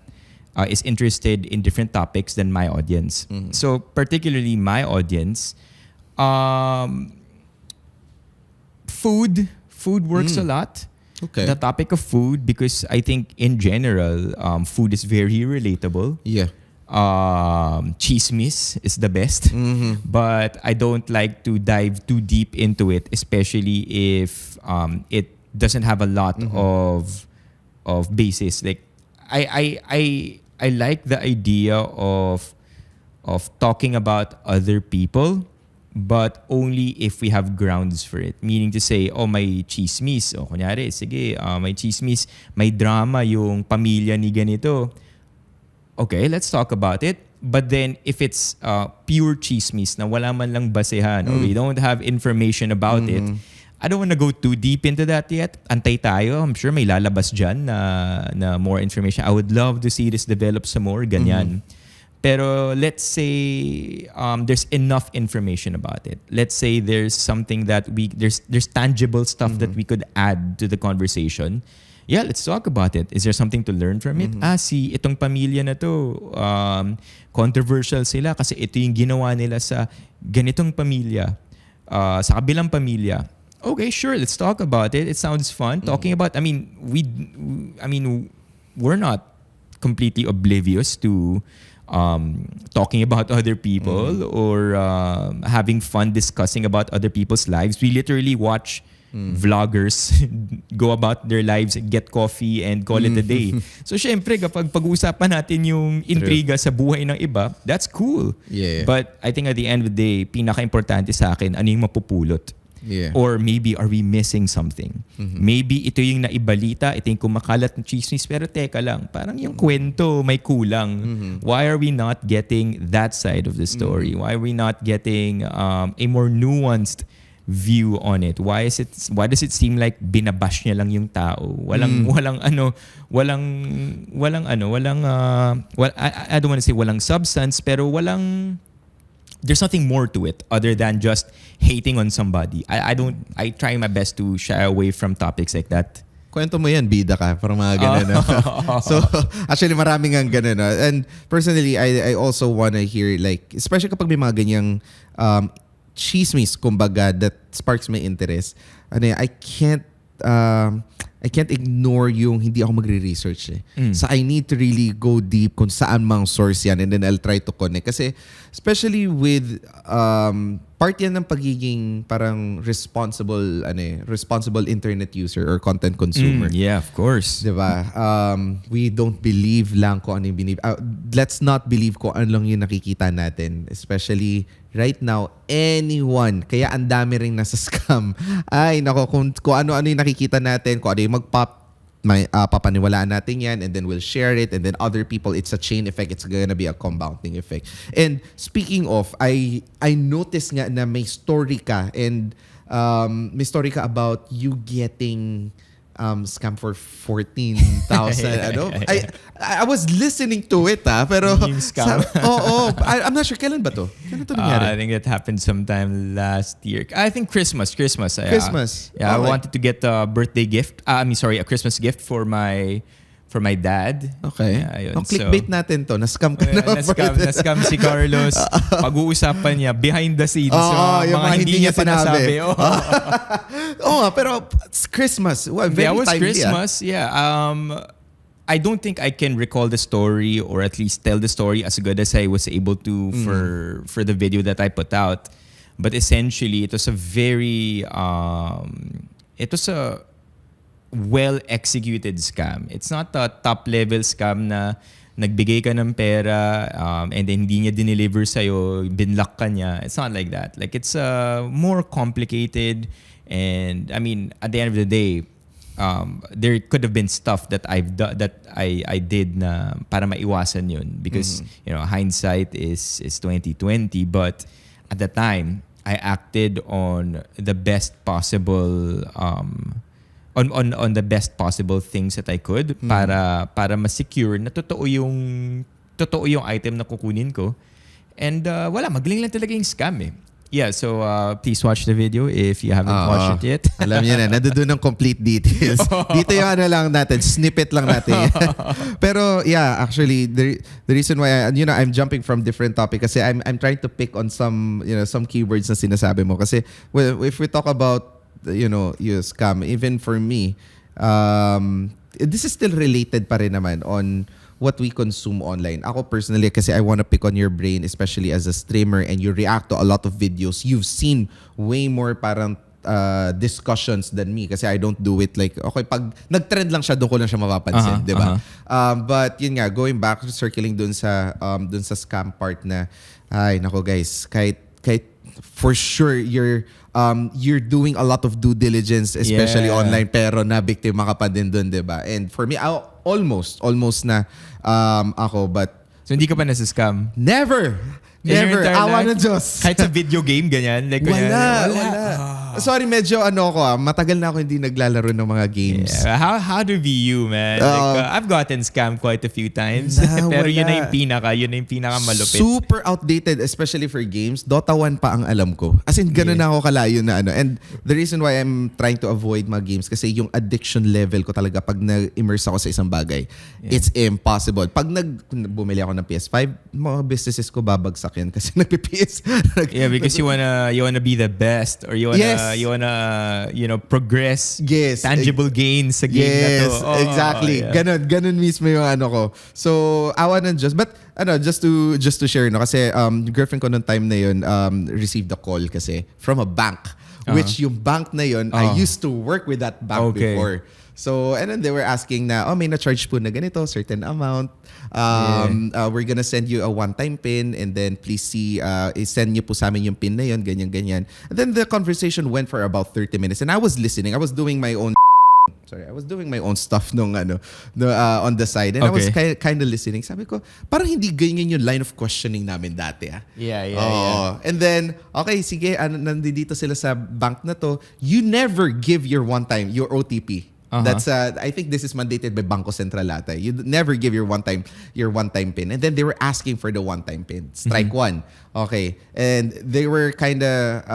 [SPEAKER 2] is interested in different topics than my audience. So particularly my audience, food works a lot.
[SPEAKER 1] Okay.
[SPEAKER 2] The topic of food, because I think in general, food is very relatable.
[SPEAKER 1] Yeah.
[SPEAKER 2] Chismis is the best, but I don't like to dive too deep into it, especially if it doesn't have a lot of basis. Like I like the idea of talking about other people, but only if we have grounds for it. Meaning to say, may chismis. Kunyari, sige, may chismis, may drama yung pamilya ni ganito. Okay, let's talk about it. But then, if it's pure chismis na wala man lang basehan or we don't have information about it, I don't want to go too deep into that yet. Antay tayo. I'm sure may lalabas dyan na more information. I would love to see this develop some more. Ganyan. Pero let's say there's enough information about it. Let's say there's something that there's tangible stuff that we could add to the conversation. Yeah, let's talk about it. Is there something to learn from it? Itong pamilya na to, controversial sila kasi ito yung ginawa nila sa ganitong pamilya, sa kabilang pamilya. Okay, sure, let's talk about it. It sounds fun. Talking about, we're not completely oblivious to talking about other people or having fun discussing about other people's lives. We literally watch vloggers go about their lives, get coffee, and call it a day. So, syempre, kapag pag-uusapan natin yung intriga sa buhay ng iba, that's cool.
[SPEAKER 1] Yeah.
[SPEAKER 2] But I think at the end of the day, pinaka-importante sa akin, ano yung mapupulot?
[SPEAKER 1] Yeah.
[SPEAKER 2] Or maybe, are we missing something? Maybe ito yung naibalita, ito yung kumakalat ng chismis, pero teka lang, parang yung kwento may kulang. Why are we not getting that side of the story? Why are we not getting a more nuanced view on it? Why does it seem like binabash niya lang yung tao? I don't want to say walang substance, pero walang there's nothing more to it other than just hating on somebody. I try my best to shy away from topics like that.
[SPEAKER 1] Kwento mo yan, bida ka. Parang mga ganun. No? So, actually, maraming ang ganun. No? And personally, I also wanna hear, like, especially kapag may mga ganyang chismis, kumbaga, that sparks my interest. Ano, I can't ignore yung hindi ako magre-research eh. So I need to really go deep kung saan mang source yan, and then I'll try to connect. Kasi especially with part yan ng pagiging parang responsible internet user or content consumer.
[SPEAKER 2] Yeah, of course.
[SPEAKER 1] Diba? We don't believe lang kung ano yung let's not believe kung ano lang yung nakikita natin. Especially right now, anyone. Kaya ang dami ring nasa scam. Ay, nako, kung ano-ano yung nakikita natin, kung ano yung mag-pop, papaniwalaan natin yan, and then we'll share it, and then other people, it's a chain effect. It's gonna be a compounding effect. And speaking of, I noticed nga na may story ka, and may story ka about you getting scam for 14,000. Ano? I was listening to it, pero
[SPEAKER 2] yung scam.
[SPEAKER 1] I'm not sure kailan ba to? Kailan to nangyari?
[SPEAKER 2] I think it happened sometime last year. I think Christmas. I wanted to get a birthday gift. A Christmas gift for my dad.
[SPEAKER 1] Okay.
[SPEAKER 2] Yun.
[SPEAKER 1] Clickbait natin to. Na-scam ka na.
[SPEAKER 2] Na-scam si Carlos. Pag-uusapan niya behind the scenes.
[SPEAKER 1] Yung
[SPEAKER 2] mga hindi niya sinasabi.
[SPEAKER 1] Pero it's Christmas. Well, very
[SPEAKER 2] was
[SPEAKER 1] timely.
[SPEAKER 2] Christmas. Yeah. I don't think I can recall the story or at least tell the story as good as I was able to for the video that I put out. But essentially, it was a very well-executed scam. It's not a top-level scam na nagbigay ka ng pera and then hindi niya dineliver sa'yo, binlock ka niya. It's not like that. Like, it's more complicated, and I mean, at the end of the day, there could have been stuff that I did na para maiwasan yun, because hindsight is 2020, but at the time I acted on the best possible on the best possible things that I could para ma-secure na totoo yung item na kukunin ko, and magaling lang talaga yung scam eh. Yeah, so please watch the video if you haven't watched it yet.
[SPEAKER 1] Alam niyo na, nandoon ng complete details. Dito yung lang natin, snippet lang natin. Pero yeah, actually the reason why I'm jumping from different topic kasi I'm trying to pick on some keywords na sinasabi mo, kasi if we talk about you scam, even for me, this is still related pa rin naman on what we consume online. Ako personally, kasi I wanna pick on your brain, especially as a streamer, and you react to a lot of videos. You've seen way more parang discussions than me, kasi I don't do it like, okay, pag nag-trend lang siya, doon ko lang siya mapapansin, di ba? But yun nga, going back, circling dun sa scam part na, ay, nako guys, kahit for sure you're doing a lot of due diligence, especially online, pero na-biktima ka pa din dun, di ba? And for me, almost na ako, but
[SPEAKER 2] so hindi ka pa nasa-scam?
[SPEAKER 1] Never. Awa na Diyos.
[SPEAKER 2] Kahit sa video game, ganyan? Like,
[SPEAKER 1] wala. Sorry, medyo matagal na ako hindi naglalaro ng mga games.
[SPEAKER 2] Yeah. How do be you, man? I've gotten scammed quite a few times. Pero yun na yung pinaka malupit.
[SPEAKER 1] Super outdated, especially for games. Dota 1 pa ang alam ko. As in, ganun na ako kalayo na And the reason why I'm trying to avoid mga games, kasi yung addiction level ko talaga pag na-immerse ako sa isang bagay, it's impossible. Pag bumili ako ng PS5, mga businesses ko babagsak yan kasi nagpi-PS.
[SPEAKER 2] Yeah, because you wanna be the best, or you wanna progress, tangible gains sa game na to.
[SPEAKER 1] Exactly. Yeah. Ganun mismo yung ko. So, awa ng Diyos. But just to share, kasi girlfriend ko noong time na yun received a call kasi from a bank, which yung bank na yun, I used to work with that bank before. So, and then they were asking na, may na-charge po na ganito, certain amount. We're gonna send you a one-time PIN, and then please send niyo po sa amin yung PIN na yun, ganyan. And then the conversation went for about 30 minutes, and I was listening. I was doing my own stuff on the side, and I was kind of listening. Sabi ko, parang hindi ganyan yung line of questioning namin dati.
[SPEAKER 2] Yeah.
[SPEAKER 1] And then, okay, sige, nandito sila sa bank na to. You never give your OTP. That's I think this is mandated by Bangko Sentral ata. You never give your one-time pin. And then they were asking for the one-time pin. Strike one. Okay. And they were kind of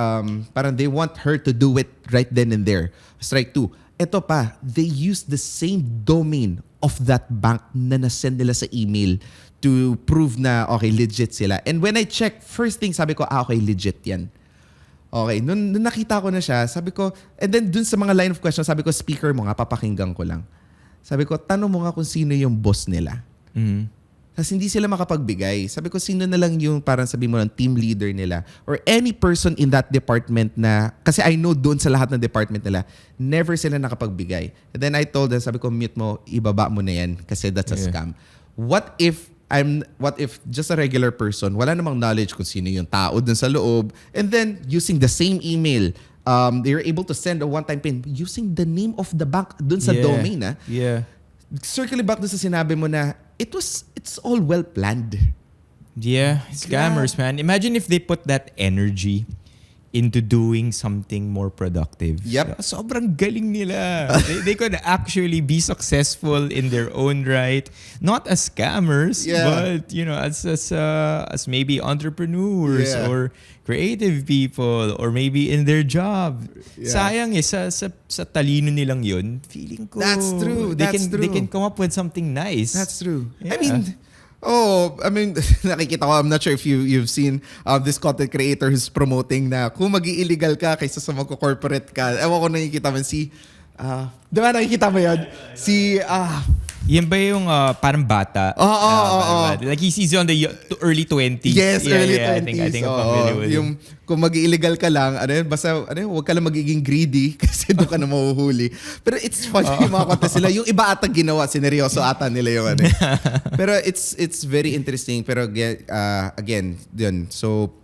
[SPEAKER 1] parang they want her to do it right then and there. Strike two. Ito pa, they used the same domain of that bank na nasend nila sa email to prove na okay, legit sila. And when I checked, first thing sabi ko, okay, legit yan. Okay, nung nakita ko na siya, sabi ko, and then dun sa mga line of questions, sabi ko, speaker mo nga, papakinggan ko lang. Sabi ko, tanong mo nga kung sino yung boss nila. Kasi hindi sila makapagbigay. Sabi ko, sino na lang yung parang sabi mo ng team leader nila or any person in that department na, kasi I know doon sa lahat ng department nila, never sila nakapagbigay. And then I told them, sabi ko, mute mo, ibaba mo na yan kasi that's a scam. What if just a regular person, wala namang knowledge kung sino yung tao dun sa loob, and then using the same email, they're able to send a one-time pin using the name of the bank dun sa domain. Circling back dun sa sinabi mo na, it's all well planned.
[SPEAKER 2] Yeah, scammers, man. Imagine if they put that energy into doing something more productive.
[SPEAKER 1] Yep.
[SPEAKER 2] Sobrang galing nila. They could actually be successful in their own right. Not as scammers, but as maybe entrepreneurs or creative people or maybe in their job. Sayang sa talino nilang yun. Feeling ko
[SPEAKER 1] That's true.
[SPEAKER 2] They can come up with something nice.
[SPEAKER 1] That's true.
[SPEAKER 2] Yeah.
[SPEAKER 1] I mean, nakikita ko, I'm not sure if you've seen this content creator who's promoting na kung mag-illegal ka kaysa sa magko-corporate ka. Ewan ko nakikita mo di ba nakikita mo yun?
[SPEAKER 2] Yan ba yung parang bata? Like he sees you on the early 20s.
[SPEAKER 1] Yes, early 20s.
[SPEAKER 2] I think I'm familiar with
[SPEAKER 1] yung kung mag-illegal ka lang, huwag ka lang magiging greedy kasi doon ka na mahuhuli. Pero it's funny yung mga content sila. Yung iba ata ginawa, sineryoso ata nila yung Pero it's very interesting. Pero again, yun. So,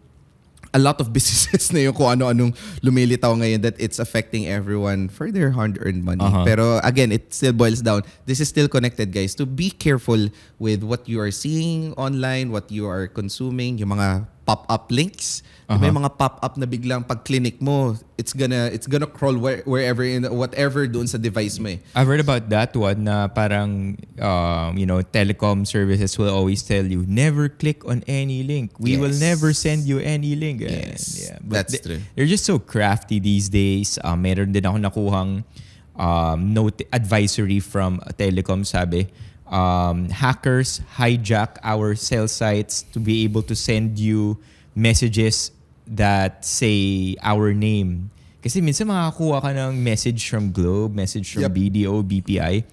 [SPEAKER 1] a lot of businesses na yung kung ano-anong lumilitaw ngayon that it's affecting everyone for their hard-earned money. Pero again, it still boils down. This is still connected, guys, to be careful with what you are seeing online, what you are consuming, yung mga pop-up links. May mga pop-up na biglang pag clinic mo, it's gonna crawl wherever in whatever doon sa device mo.
[SPEAKER 2] I've heard about that one na parang telecom services will always tell you never click on any link. We will never send you any link.
[SPEAKER 1] Yes. That's true.
[SPEAKER 2] They're just so crafty these days. Meron din ako nakuhang note advisory from telecom, sabi hackers hijack our cell sites to be able to send you messages that say our name. Kasi minsan makakuha ka ng message from Globe, message from BDO, BPI.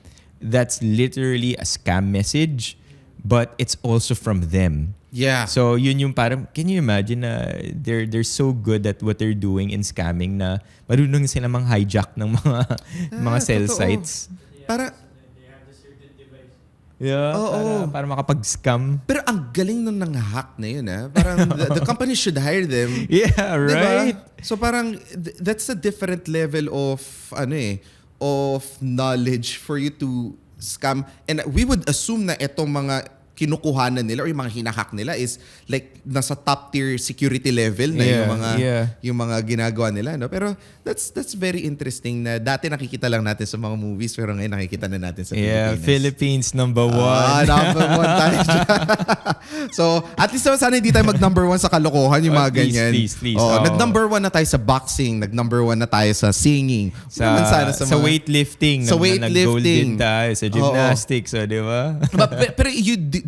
[SPEAKER 2] That's literally a scam message, but it's also from them.
[SPEAKER 1] Yeah.
[SPEAKER 2] So yun yung parang, can you imagine na they're so good at what they're doing in scamming na marunong sila mang hijack ng mga cell sites.
[SPEAKER 1] Para
[SPEAKER 2] para makapag-scam.
[SPEAKER 1] Pero ang galing nun ng hack na yun. Parang the company should hire them.
[SPEAKER 2] Yeah, right.
[SPEAKER 1] Diba? So parang that's a different level of of knowledge for you to scam. And we would assume na itong mga kinukuhanan nila or yung mga hinahack nila is like nasa top tier security level na yung mga ginagawa nila, no? Pero that's very interesting na dati nakikita lang natin sa mga movies pero ngayon nakikita na natin sa Pilipinas.
[SPEAKER 2] Philippines number one.
[SPEAKER 1] Number one tayo. So at least sana hindi tayo mag-number one sa kalokohan yung mga ganyan.
[SPEAKER 2] Please.
[SPEAKER 1] Nag-number one na tayo sa boxing, nag-number one na tayo sa singing.
[SPEAKER 2] Sa weightlifting.
[SPEAKER 1] Sa weightlifting.
[SPEAKER 2] Nag-gold din tayo. Sa gymnastics, di ba?
[SPEAKER 1] Pero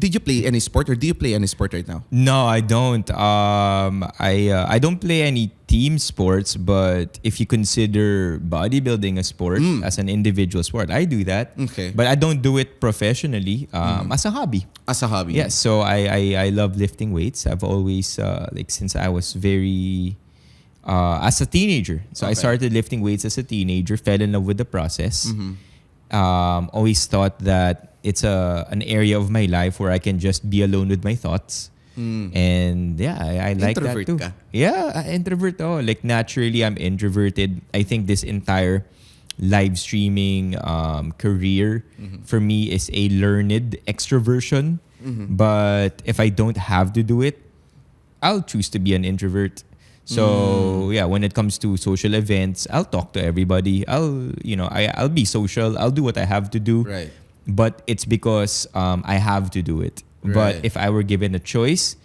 [SPEAKER 1] did you play any sport or do you play any sport right now?
[SPEAKER 2] No, I don't. I don't play any team sports, but if you consider bodybuilding a sport as an individual sport, I do that.
[SPEAKER 1] Okay.
[SPEAKER 2] But I don't do it professionally as a hobby.
[SPEAKER 1] As a hobby?
[SPEAKER 2] Yes. So I love lifting weights. I've always, since I was very, as a teenager. So I started lifting weights as a teenager, fell in love with the process. Always thought that it's an area of my life where I can just be alone with my thoughts. And I like
[SPEAKER 1] introvert
[SPEAKER 2] that too.
[SPEAKER 1] Ka.
[SPEAKER 2] Yeah, introvert. Like naturally, I'm introverted. I think this entire live streaming career for me is a learned extroversion. But if I don't have to do it, I'll choose to be an introvert. So yeah, when it comes to social events, I'll talk to everybody. I'll be social. I'll do what I have to do.
[SPEAKER 1] Right.
[SPEAKER 2] But it's because I have to do it.
[SPEAKER 1] Right.
[SPEAKER 2] But if I were given a choice,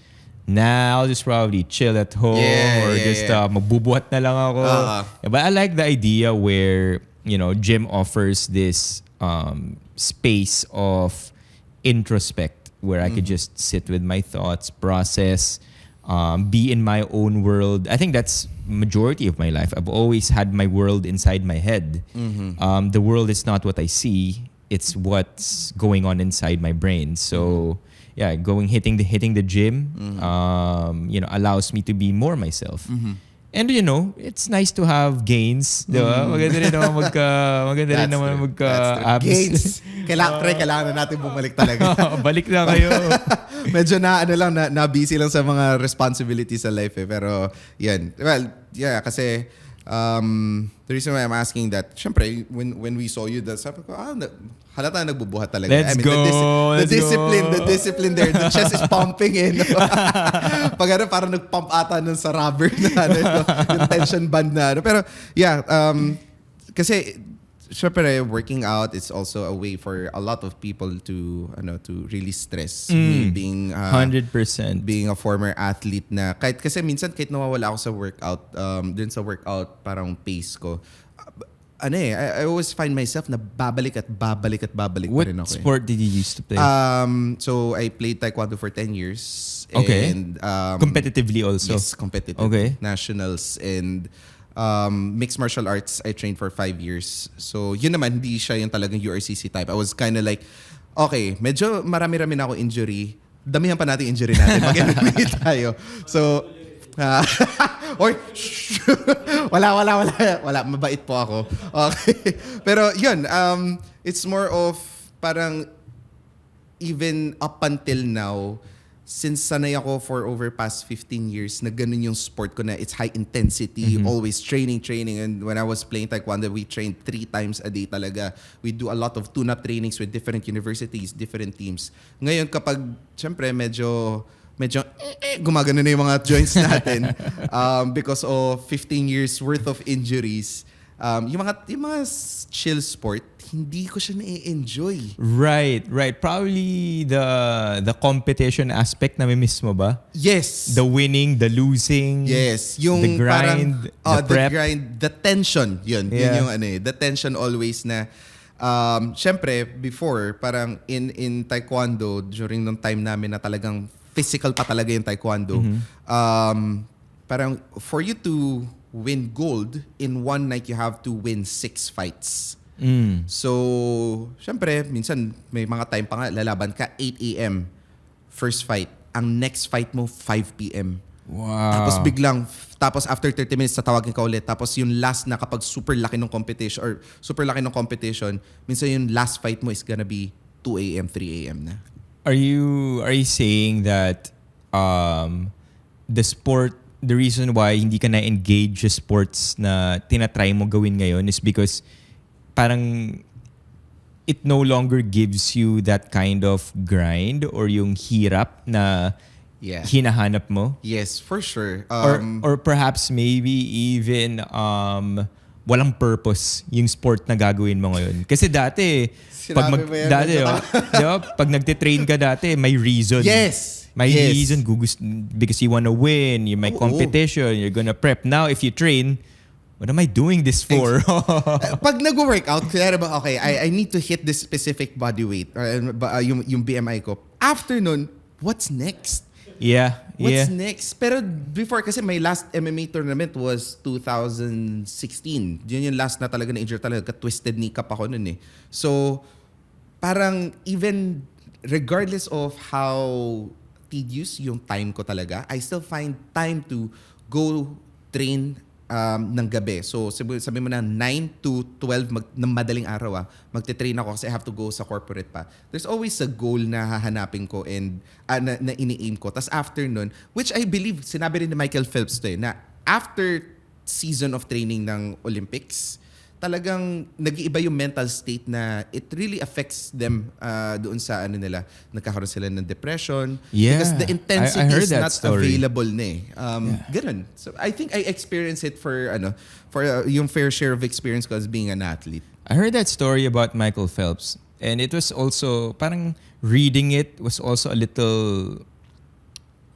[SPEAKER 2] I'll just probably chill at home magbubuhat na lang ako. But I like the idea where, gym offers this space of introspect where I could just sit with my thoughts, process, be in my own world. I think that's majority of my life. I've always had my world inside my head. The world is not what I see. It's what's going on inside my brain. So yeah, hitting the gym, allows me to be more myself. And it's nice to have gains, di ba? Maganda rin naman magka abs.
[SPEAKER 1] Gains. Kailangan na natin bumalik talaga.
[SPEAKER 2] Balik na kayo.
[SPEAKER 1] Medyo na busy lang sa mga responsibilities sa life eh. Pero yan. Well, yeah, kasi the reason why I'm asking that, syempre, when we saw you, sabi ko, halata na nagbubuhat talaga. The discipline there, the chest is pumping in. Pag parang nagpump ata nun sa rubber na, yung tension band na. Pero yeah, kasi syempre, working out is also a way for a lot of people to release stress. Me being
[SPEAKER 2] 100%.
[SPEAKER 1] Being a former athlete na kasi minsan kahit nawawala ako sa workout, dun sa workout parang pace ko. I always find myself na babalik pa rin ako.
[SPEAKER 2] What sport did you used to play?
[SPEAKER 1] So I played taekwondo for 10 years.
[SPEAKER 2] Okay.
[SPEAKER 1] And
[SPEAKER 2] competitively also?
[SPEAKER 1] Yes, competitive.
[SPEAKER 2] Okay.
[SPEAKER 1] Nationals and mixed martial arts, I trained for 5 years. So, yun naman, hindi siya yung talagang URCC type. I was kind of like, okay, medyo marami-rami na ako injury. Damihan pa natin injury natin. Mag-MMA tayo. So, or, wala. Mabait po ako. Okay. Pero, yun, it's more of parang even up until now, since sanay ako for over past 15 years na ganun yung sport ko na it's high intensity, always training. And when I was playing taekwondo, we trained 3 times a day talaga. We do a lot of tune-up trainings with different universities, different teams. Ngayon kapag, syempre, medyo gumagano na yung mga joints natin because of 15 years worth of injuries. Yung mga chill sport, hindi ko siya na-enjoy.
[SPEAKER 2] Right. Probably the competition aspect na miss mo ba?
[SPEAKER 1] Yes.
[SPEAKER 2] The winning, the losing.
[SPEAKER 1] Yes. Yung
[SPEAKER 2] the grind,
[SPEAKER 1] parang,
[SPEAKER 2] the prep.
[SPEAKER 1] The grind, the tension. Yun yung the tension always na syempre before parang in taekwondo during nung time namin na talagang physical pa talaga yung taekwondo. Parang for you to win gold in one night, you have to win 6 fights. So, syempre, minsan may mga time pa nga, lalaban ka 8 a.m. first fight. Ang next fight mo 5 p.m.
[SPEAKER 2] Wow.
[SPEAKER 1] Tapos after 30 minutes, tatawagin ka ulit. Tapos yung last na kapag super laki ng competition, minsan yung last fight mo is gonna be 2 a.m., 3 a.m. na.
[SPEAKER 2] Are you saying that the reason why hindi ka na-engage sa sports na tinatry mo gawin ngayon is because parang it no longer gives you that kind of grind or yung hirap na hinahanap mo?
[SPEAKER 1] Yes, for sure.
[SPEAKER 2] Or perhaps maybe even walang purpose yung sport na gagawin mo ngayon. Kasi dati, pag nagtitrain ka dati, may reason.
[SPEAKER 1] Yes.
[SPEAKER 2] May reason because you wanna win, you may competition, you're gonna prep. Now, if you train, what am I doing this for?
[SPEAKER 1] Pag nag-workout, kaya ba, okay, I need to hit this specific body weight, yung BMI ko. After nun, what's next?
[SPEAKER 2] Yeah.
[SPEAKER 1] What's next? Pero before, kasi my last MMA tournament was 2016. Yun yung last na talaga na-injure talaga. Twisted kneecap ako nun eh. So, parang even regardless of how tedious yung time ko talaga, I still find time to go train ng gabi. So, sabi mo na 9 to 12 ng madaling araw magte-train ako kasi I have to go sa corporate pa. There's always a goal na hahanapin ko and na ini-aim ko. Tapos after nun, which I believe, sinabi rin ni Michael Phelps to na after season of training ng Olympics, talagang nag-iiba yung mental state na it really affects them doon sa ano nila. Nagkakaroon sila ng depression.
[SPEAKER 2] Yeah.
[SPEAKER 1] Because the intensity
[SPEAKER 2] I heard
[SPEAKER 1] is
[SPEAKER 2] that
[SPEAKER 1] not
[SPEAKER 2] story.
[SPEAKER 1] available na eh. Ganun. So I think I experienced it for yung fair share of experience ko as being an athlete.
[SPEAKER 2] I heard that story about Michael Phelps, and it was also parang reading it was also a little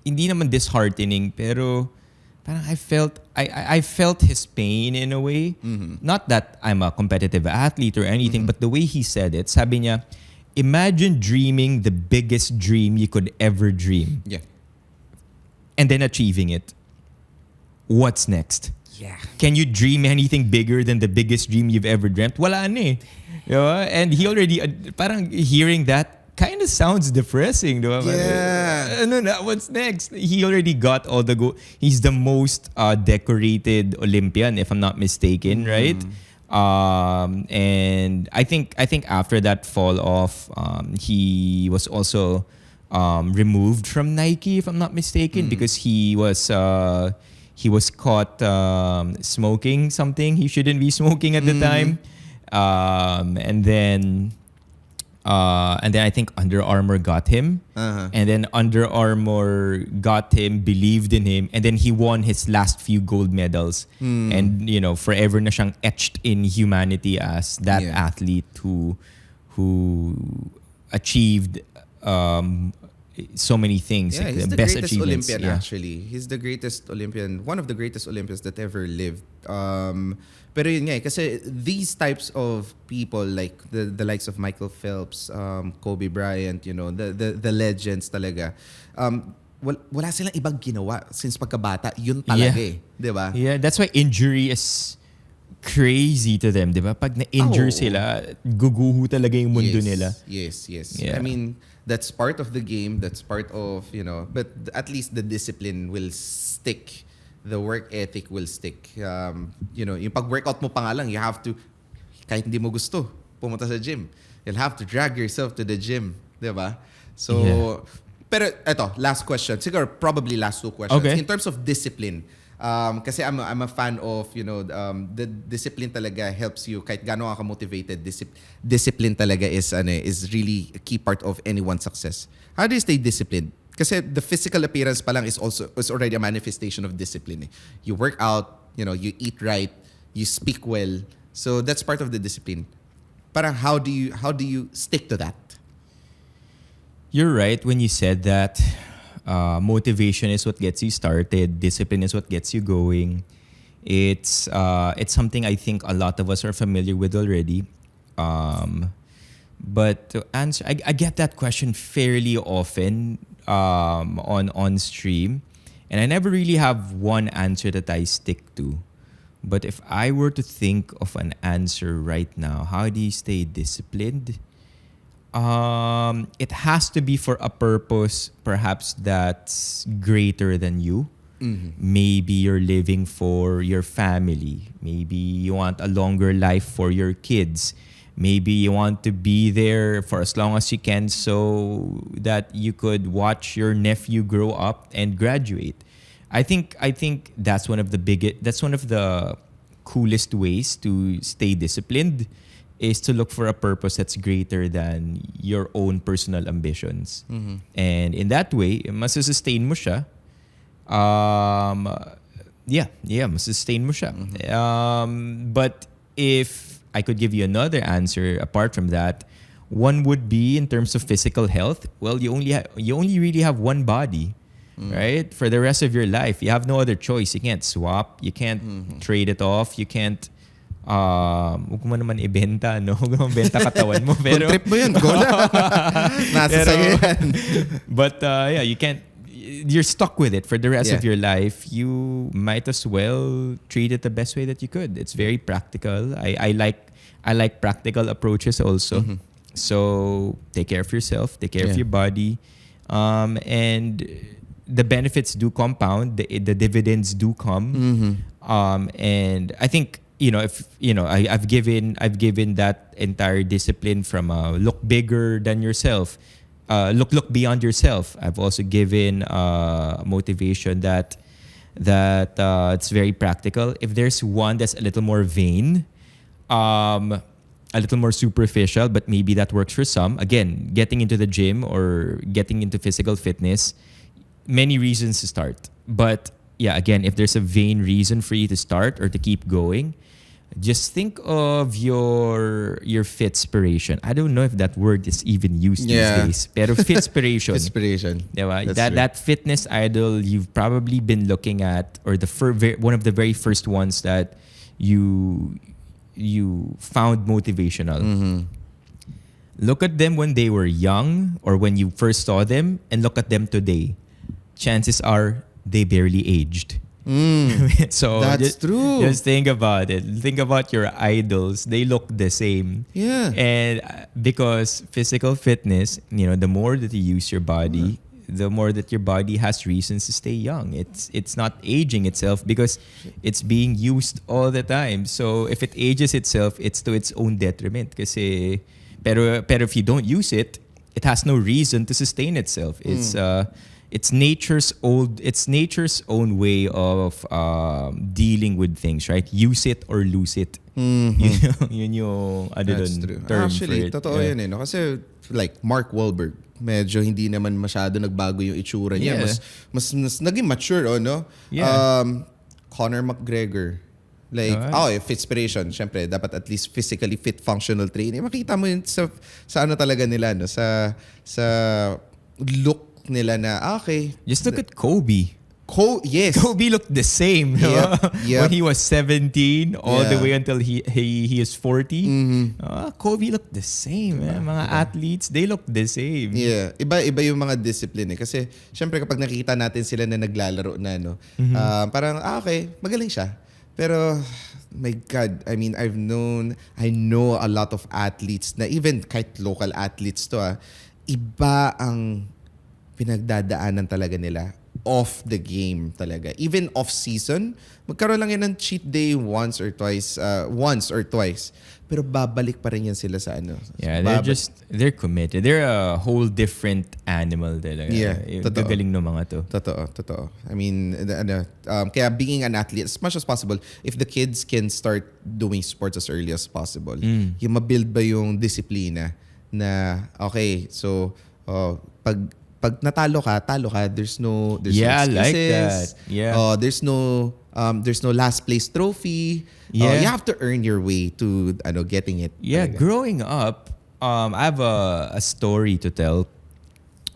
[SPEAKER 2] hindi naman disheartening, pero parang I felt his pain in a way. Not that I'm a competitive athlete or anything, but the way he said it, sabi niya, imagine dreaming the biggest dream you could ever dream.
[SPEAKER 1] Yeah.
[SPEAKER 2] And then achieving it. What's next?
[SPEAKER 1] Yeah.
[SPEAKER 2] Can you dream anything bigger than the biggest dream you've ever dreamt? Wala na eh. Diba? And he already, parang hearing that kind of sounds depressing. Diba?
[SPEAKER 1] Yeah.
[SPEAKER 2] Ano na, what's next? He already got all the he's the most decorated Olympian, if I'm not mistaken, right? And I think after that fall off, he was also removed from Nike, if I'm not mistaken, because he was caught smoking something he shouldn't be smoking at the time, and then I think Under Armour got him, and then Under Armour got him, believed in him, and then he won his last few gold medals, and forever na siyang etched in humanity as that athlete who achieved so many things.
[SPEAKER 1] Yeah,
[SPEAKER 2] like
[SPEAKER 1] he's the
[SPEAKER 2] best
[SPEAKER 1] greatest
[SPEAKER 2] achievements.
[SPEAKER 1] Olympian
[SPEAKER 2] Yeah.
[SPEAKER 1] actually. He's the greatest Olympian, one of the greatest Olympians that ever lived. Pero yun nga, kasi these types of people like the likes of Michael Phelps, Kobe Bryant, the legends talaga. Wala silang ibang ginawa since pagkabata. Yun talaga eh. Di ba?
[SPEAKER 2] Yeah, that's why injury is crazy to them, di ba? Pag na-injure sila, guguho talaga yung mundo nila.
[SPEAKER 1] Yes.
[SPEAKER 2] Yeah.
[SPEAKER 1] I mean, that's part of the game. That's part of, but at least the discipline will stick. The work ethic will stick. Yung pag-workout mo pa nga lang, you have to, kahit hindi mo gusto, pumunta sa gym. You'll have to drag yourself to the gym. Di ba? So, pero eto, last question. Siguro, probably last two questions.
[SPEAKER 2] Okay.
[SPEAKER 1] In terms of discipline, kasi I'm a fan of, the discipline talaga helps you kahit gaano ka motivated. Discipline talaga is really a key part of anyone's success. How do you stay disciplined? Kasi the physical appearance pa lang is already a manifestation of discipline. You work out, you eat right, you speak well. So that's part of the discipline. Parang how do you stick to that?
[SPEAKER 2] You're right when you said that. Motivation is what gets you started. Discipline is what gets you going. It's something I think a lot of us are familiar with already. But to answer, I get that question fairly often on stream, and I never really have one answer that I stick to. But if I were to think of an answer right now, how do you stay disciplined? It has to be for a purpose, perhaps that's greater than you. Maybe you're living for your family. Maybe you want a longer life for your kids. Maybe you want to be there for as long as you can so that you could watch your nephew grow up and graduate. I think that's one of the coolest ways to stay disciplined, is to look for a purpose that's greater than your own personal ambitions. And in that way, masusustain mo siya. Masusustain mo siya. But if I could give you another answer apart from that, one would be in terms of physical health. Well, you only really have one body, right? For the rest of your life, you have no other choice. You can't swap. You can't trade it off. You can't huwag mo naman ibenta, no? Huwag mo benta katawan mo. Pero,
[SPEAKER 1] kung trip mo yun, go na. Nasa sa'yo yan.
[SPEAKER 2] But you can't, you're stuck with it for the rest of your life. You might as well treat it the best way that you could. It's very practical. I like practical approaches also. So take care of yourself, take care of your body, and the benefits do compound. The dividends do come. And I think I've given that entire discipline from look bigger than yourself. Look beyond yourself. I've also given motivation that it's very practical. If there's one that's a little more vain, a little more superficial, but maybe that works for some. Again, getting into the gym or getting into physical fitness, many reasons to start. But yeah, again, if there's a vain reason for you to start or to keep going, just think of your fitspiration. I don't know if that word is even used these days. Pero fitspiration.
[SPEAKER 1] Inspiration.
[SPEAKER 2] Diba? That fitness idol you've probably been looking at, or one of the very first ones that you found motivational.
[SPEAKER 1] Mm-hmm.
[SPEAKER 2] Look at them when they were young or when you first saw them, and look at them today. Chances are they barely aged. So
[SPEAKER 1] that's true.
[SPEAKER 2] Just think about it. Think about your idols. They look the same.
[SPEAKER 1] Yeah.
[SPEAKER 2] And because physical fitness, the more that you use your body, the more that your body has reasons to stay young. It's not aging itself because it's being used all the time. So if it ages itself, it's to its own detriment. Kasi, pero if you don't use it, it has no reason to sustain itself. It's nature's own way of dealing with things, right? Use it or lose it. Yun yung
[SPEAKER 1] That's true.
[SPEAKER 2] term
[SPEAKER 1] Actually,
[SPEAKER 2] for it.
[SPEAKER 1] totoo yan no? Kasi like Mark Wahlberg, medyo hindi naman masyado nagbago yung itsura niya.
[SPEAKER 2] Yeah.
[SPEAKER 1] Mas naging mature, no?
[SPEAKER 2] Yeah.
[SPEAKER 1] Conor McGregor. Like, fitspiration. Siyempre, dapat at least physically fit functional training. Makita mo yun sa ano talaga nila, no? Sa look nila na, okay.
[SPEAKER 2] Just look at Kobe.
[SPEAKER 1] Yes.
[SPEAKER 2] Kobe looked the same
[SPEAKER 1] Yep.
[SPEAKER 2] when he was 17 all the way until he is 40.
[SPEAKER 1] Mm-hmm.
[SPEAKER 2] Kobe looked the same. Mga athletes, they look the same.
[SPEAKER 1] Yeah. Iba yung mga discipline. Kasi syempre kapag nakikita natin sila na naglalaro na, no, parang, okay, magaling siya. Pero, my God, I mean, I know a lot of athletes na even kahit local athletes to, iba ang pinagdadaanan talaga nila off the game talaga. Even off season, magkaroon lang yan ng cheat day once or twice. Pero babalik pa rin yan sila sa ano.
[SPEAKER 2] Yeah, they're committed. They're a whole different animal talaga.
[SPEAKER 1] Yeah, totoo.
[SPEAKER 2] Gagaling ng mga to.
[SPEAKER 1] Totoo. I mean, kaya being an athlete, as much as possible, if the kids can start doing sports as early as possible, yung mabuild ba yung disiplina na, okay, so, pag natalo ka, talo ka. There's no excuses.
[SPEAKER 2] Like that. Yeah.
[SPEAKER 1] There's no last place trophy. You have to earn your way to getting it.
[SPEAKER 2] Yeah,
[SPEAKER 1] talaga.
[SPEAKER 2] Growing up, I have a story to tell.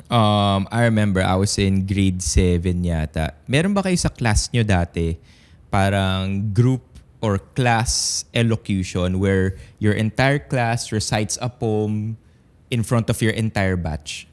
[SPEAKER 2] I remember I was in grade 7 yata. Meron ba kayo sa class nyo dati parang group or class elocution where your entire class recites a poem in front of your entire batch?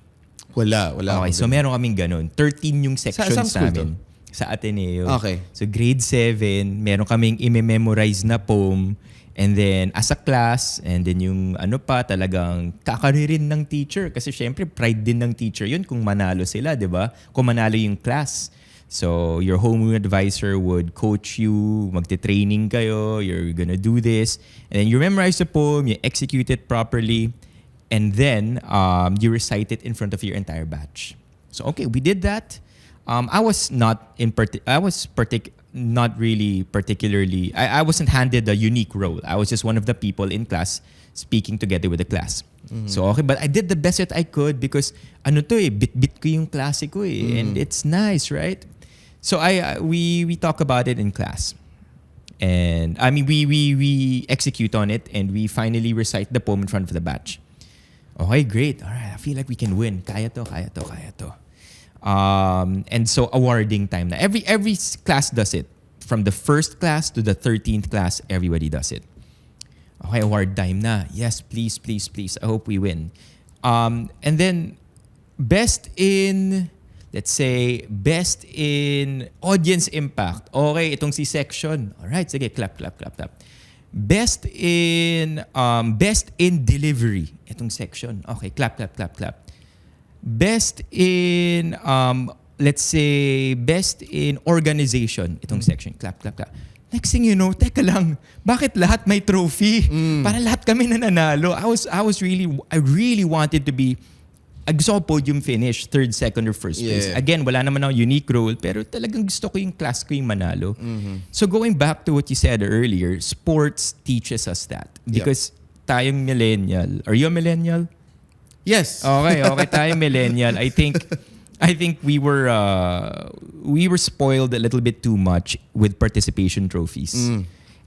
[SPEAKER 1] Wala.
[SPEAKER 2] Okay, so meron kaming ganun. 13 yung sections namin. Sa Ateneo.
[SPEAKER 1] Okay.
[SPEAKER 2] So grade 7, meron kaming i-memorize na poem. And then as a class, and then yung talagang kakaririn ng teacher. Kasi syempre, pride din ng teacher yun kung manalo sila, di ba? Kung manalo yung class. So your homeroom advisor would coach you, magte-training kayo, you're gonna do this. And then you memorize the poem, you execute it properly. And then you recite it in front of your entire batch. So okay, we did that. I wasn't handed a unique role. I was just one of the people in class speaking together with the class. So okay, but I did the best that I could because bit-bit ko yung klase ko and it's nice, right? So we talk about it in class. And I mean we execute on it and we finally recite the poem in front of the batch. Okay, great. All right, I feel like we can win. Kaya to. And so awarding time na. Every class does it. From the first class to the 13th class, everybody does it. Okay, award time na. Yes, please. I hope we win. And then best in audience impact. Okay, itong si section. All right, sige, clap. Best in delivery. Itong section. Okay, clap. Best in best in organization. Itong section. Clap. Next thing you know, teka lang, bakit lahat may trophy? Para lahat kami nananalo. I really wanted to be gusto ko podium finish, third, second, or first place.
[SPEAKER 1] Yeah.
[SPEAKER 2] Again, wala naman akong unique role, pero talagang gusto ko yung class ko yung manalo. So going back to what you said earlier, sports teaches us that. Because tayong millennial. Are you a millennial?
[SPEAKER 1] Yes.
[SPEAKER 2] Okay, tayong millennial. I think we were spoiled a little bit too much with participation trophies.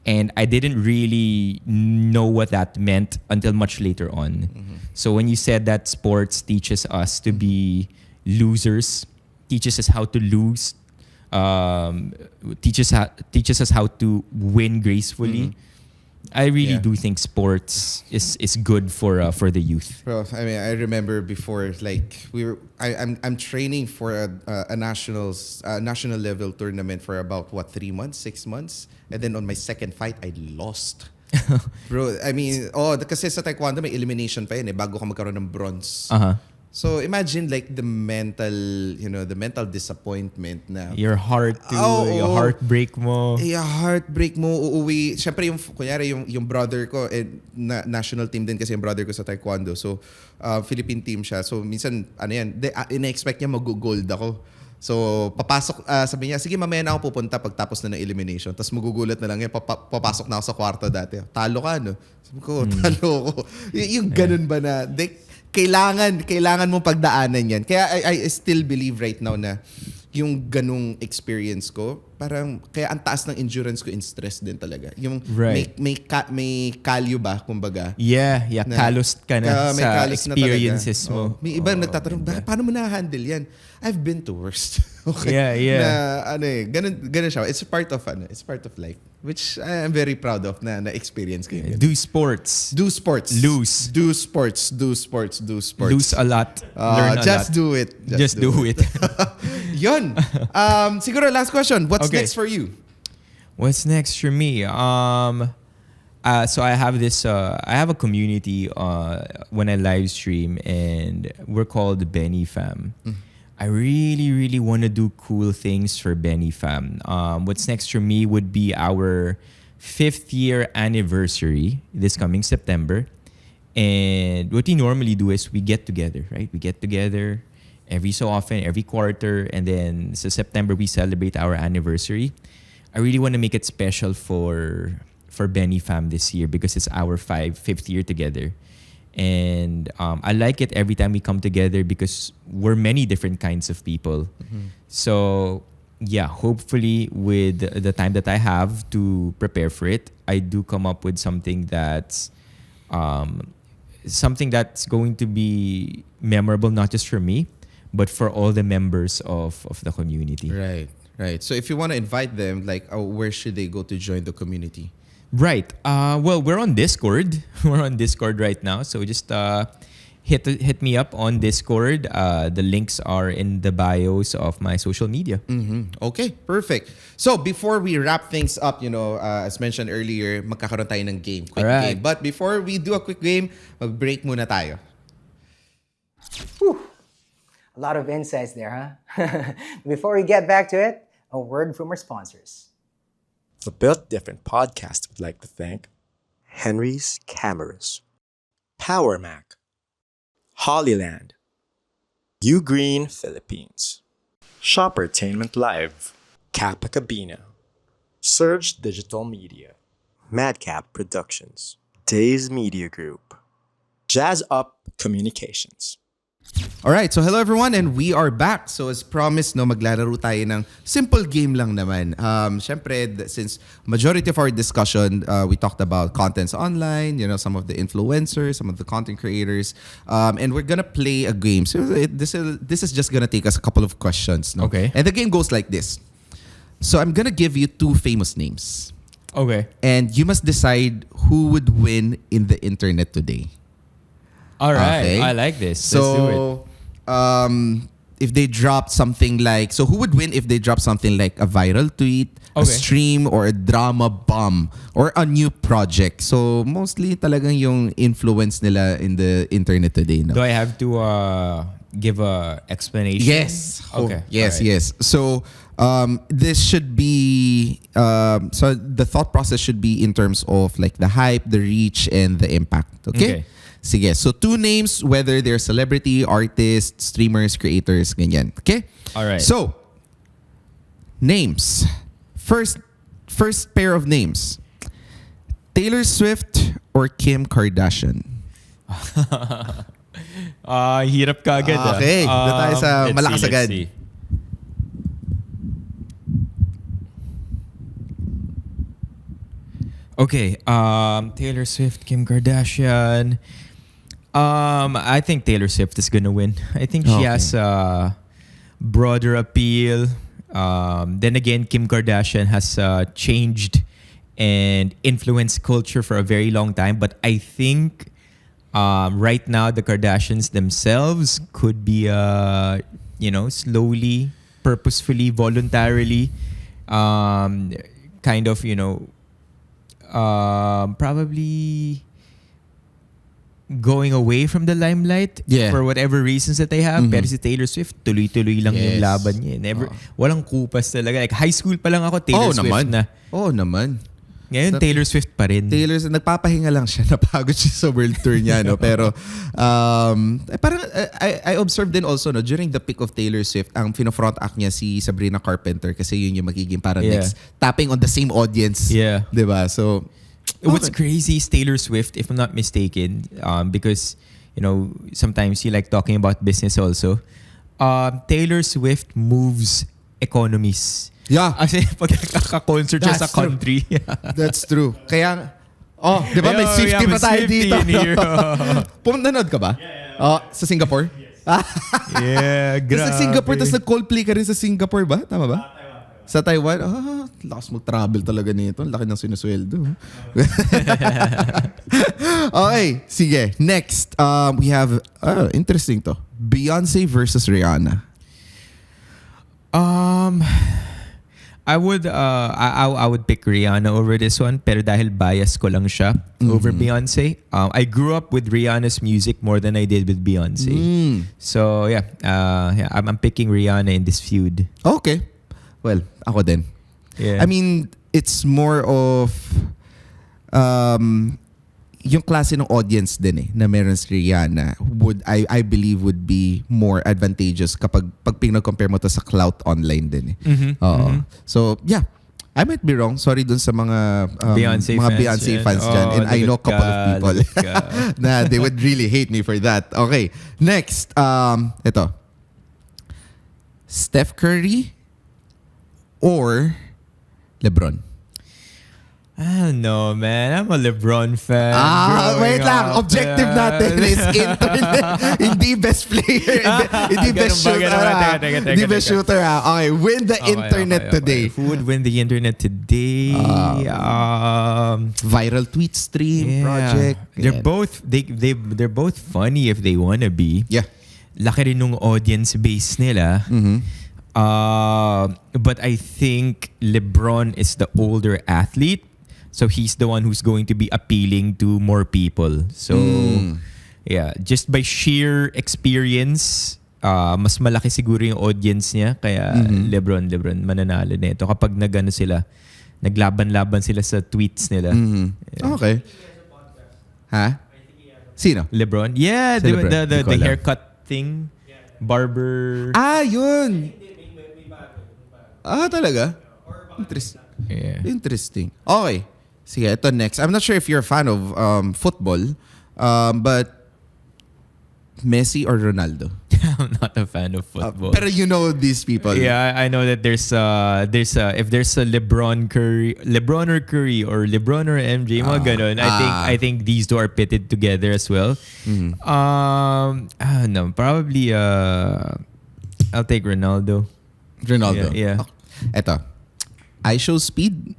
[SPEAKER 2] And I didn't really know what that meant until much later on. So when you said that sports teaches us to be losers, teaches us how to lose, teaches us how to win gracefully. I really do think sports is good for the youth.
[SPEAKER 1] Bro, I mean, I remember before, like I'm training for a national level tournament for about 3 months, 6 months, and then on my second fight, I lost. Bro, I mean, kasi sa taekwondo may elimination pa yun bago ka magkaroon ng bronze. So imagine like the mental disappointment na
[SPEAKER 2] your heartbreak mo.
[SPEAKER 1] Heartbreak mo, uuwi. Siyempre yung brother ko, national team din kasi yung brother ko sa taekwondo. So Philippine team siya. So minsan ina-expect niya mag-gold ako. So papasok, sabi niya, sige mamaya na ako pupunta pagtapos na ng elimination. Tapos magugulat na lang yan, papasok na ako sa kwarto dati. Talo ka, no? Sabi ko, talo ko. Yung ganun ba na, kailangan mo pagdaanan yan. Kaya I still believe right now na yung ganung experience ko, parang kaya ang taas ng endurance ko in stress din talaga. Yung may kalyo ba, kumbaga.
[SPEAKER 2] Yeah, kalos ka na sa experiences mo.
[SPEAKER 1] May iba nagtatanong, paano mo na-handle yan? I've been to worst. Okay.
[SPEAKER 2] Yeah.
[SPEAKER 1] Na ganun siya. It's part of life, which I am very proud of na experience ko yun.
[SPEAKER 2] Do sports. Lose.
[SPEAKER 1] Do sports.
[SPEAKER 2] Lose a lot. Learn a
[SPEAKER 1] just
[SPEAKER 2] lot.
[SPEAKER 1] Do it.
[SPEAKER 2] Just do it.
[SPEAKER 1] Yun. Siguro last question. What's next for you?
[SPEAKER 2] What's next for me? So I have a community when I live stream, and we're called Benifam. I really, really want to do cool things for Benifam. What's next for me would be our 5th year anniversary this coming September. And what we normally do is we get together, right? We get together every so often, every quarter, and then so September we celebrate our anniversary. I really want to make it special for Benifam this year because it's our 5th year together. And I like it every time we come together because we're many different kinds of people. So yeah, hopefully with the time that I have to prepare for it, I do come up with something that's going to be memorable, not just for me, but for all the members of the community.
[SPEAKER 1] Right. So if you want to invite them, like, where should they go to join the community?
[SPEAKER 2] Right. Well, we're on Discord. We're on Discord right now. So just hit me up on Discord. The links are in the bios of my social media.
[SPEAKER 1] Okay, perfect. So before we wrap things up, as mentioned earlier, magkakaroon tayo ng game. Quick game. But before we do a quick game, mag-break muna tayo.
[SPEAKER 3] Whew. A lot of insights there, huh? Before we get back to it, a word from our sponsors.
[SPEAKER 4] The Built Different podcast would like to thank Henry's Cameras, Power Mac, Hollyland, Ugreen Philippines, Shoppertainment Live, Kappa Cabina, Surge Digital Media, Madcap Productions, Days Media Group, Jazz Up Communications.
[SPEAKER 1] Alright, so hello everyone and we are back. So as promised, maglalaro tayo ng simple game lang naman. Syempre, since majority of our discussion, we talked about contents online, some of the influencers, some of the content creators, and we're gonna play a game. So this is just gonna take us a couple of questions. No?
[SPEAKER 2] Okay.
[SPEAKER 1] And the game goes like this. So I'm gonna give you 2 famous names.
[SPEAKER 2] Okay.
[SPEAKER 1] And you must decide who would win in the internet today.
[SPEAKER 2] All right.
[SPEAKER 1] Okay.
[SPEAKER 2] I like this.
[SPEAKER 1] So,
[SPEAKER 2] let's do it.
[SPEAKER 1] If they dropped something like... So, who would win if they dropped something like a viral tweet, a stream, or a drama bomb, or a new project? So, mostly talagang yung influence nila in the internet today. No?
[SPEAKER 2] Do I have to give a explanation?
[SPEAKER 1] Yes.
[SPEAKER 2] Okay.
[SPEAKER 1] Yes. So, this should be... so, the thought process should be in terms of like the hype, the reach, and the impact. Okay? Sige. So 2 names, whether they're celebrity, artists, streamers, creators, ganyan. Okay?
[SPEAKER 2] Alright.
[SPEAKER 1] So, names. First pair of names. Taylor Swift or Kim Kardashian?
[SPEAKER 2] Hirap ka agad.
[SPEAKER 1] Okay. Doon tayo sa
[SPEAKER 2] Let's
[SPEAKER 1] malakas
[SPEAKER 2] see,
[SPEAKER 1] agad.
[SPEAKER 2] let's see. Okay, Taylor Swift, Kim Kardashian. I think Taylor Swift is gonna win. I think she
[SPEAKER 1] Okay.
[SPEAKER 2] has broader appeal. Then again, Kim Kardashian has changed and influenced culture for a very long time. But I think right now the Kardashians themselves could be, slowly, purposefully, voluntarily, kind of, probably going away from the limelight for whatever reasons that they have. Pero si Taylor Swift, tuloy-tuloy lang yung laban niya. Never, walang kupas talaga. Like high school pa lang ako, Taylor Swift
[SPEAKER 1] naman.
[SPEAKER 2] na.
[SPEAKER 1] Oo naman.
[SPEAKER 2] Ngayon, Taylor Swift pa rin.
[SPEAKER 1] Taylor, nagpapahinga lang siya. Napagod siya sa world tour niya. No? Pero parang I observed din also no, during the peak of Taylor Swift, ang fino-front act niya si Sabrina Carpenter kasi yun yung magiging parang next tapping on the same audience.
[SPEAKER 2] Yeah.
[SPEAKER 1] Diba? So,
[SPEAKER 2] what's crazy is Taylor Swift, if I'm not mistaken, because, sometimes you like talking about business also. Taylor Swift moves economies.
[SPEAKER 1] yeah.
[SPEAKER 2] Kasi pag nakaka-concert siya sa
[SPEAKER 1] That's true.
[SPEAKER 2] country.
[SPEAKER 1] That's true. Kaya, di ba may
[SPEAKER 2] Ayun,
[SPEAKER 1] Swiftie
[SPEAKER 2] yeah,
[SPEAKER 1] pa tayo
[SPEAKER 2] may
[SPEAKER 1] dito.
[SPEAKER 2] Swiftie in here.
[SPEAKER 1] Nanood ka ba? Sa Singapore?
[SPEAKER 2] Yeah,
[SPEAKER 1] Tapos
[SPEAKER 2] grabe.
[SPEAKER 1] nag-Singapore, tapos nag-Coldplay ka rin sa Singapore ba? Tama ba? Sa Taiwan? Lakas mag-travel talaga nito. Laki ng sinusweldo. Okay, sige. Next, we have, interesting to. Beyonce versus Rihanna.
[SPEAKER 2] I would pick Rihanna over this one, pero dahil bias ko lang siya over Beyonce. I grew up with Rihanna's music more than I did with Beyonce. So I'm picking Rihanna in this feud.
[SPEAKER 1] Okay. Well, ako din.
[SPEAKER 2] Yeah.
[SPEAKER 1] I mean, it's more of yung klase ng audience din na meron si Rihanna I believe would be more advantageous kapag pinag-compare mo to sa clout online din So, yeah. I might be wrong. Sorry dun sa mga Beyonce fans dyan. And I know a couple of people na they would really hate me for that. Okay. Next, ito. Steph Curry or LeBron?
[SPEAKER 2] I don't know, man. I'm a LeBron fan.
[SPEAKER 1] Wait lang. Objective natin is internet. Hindi best player. Hindi best shooter. Hindi best shooter. Okay, win the internet today.
[SPEAKER 2] Who would win the internet today?
[SPEAKER 1] Viral tweet stream project.
[SPEAKER 2] They're both they're both funny if they wanna be.
[SPEAKER 1] Yeah.
[SPEAKER 2] Laki rin nung audience base nila. But I think LeBron is the older athlete. So he's the one who's going to be appealing to more people. So yeah, just by sheer experience, mas malaki siguro yung audience niya. Kaya LeBron mananalo nito kapag naglaban-laban sila sa tweets nila. Yeah.
[SPEAKER 1] Okay. Ha? Sino?
[SPEAKER 2] LeBron? Yeah,
[SPEAKER 1] Si LeBron.
[SPEAKER 2] the haircut thing. Barber.
[SPEAKER 1] Yun. Talaga? Interesting. Okay. Sige, ito next. I'm not sure if you're a fan of football, but Messi or Ronaldo?
[SPEAKER 2] I'm not a fan of football.
[SPEAKER 1] Pero you know these people.
[SPEAKER 2] Yeah, I know that there's if there's a LeBron or Curry or LeBron or MJ, mga ganun. I think these two are pitted together as well. I don't know, probably I'll take Ronaldo. Yeah.
[SPEAKER 1] Ito. I Show Speed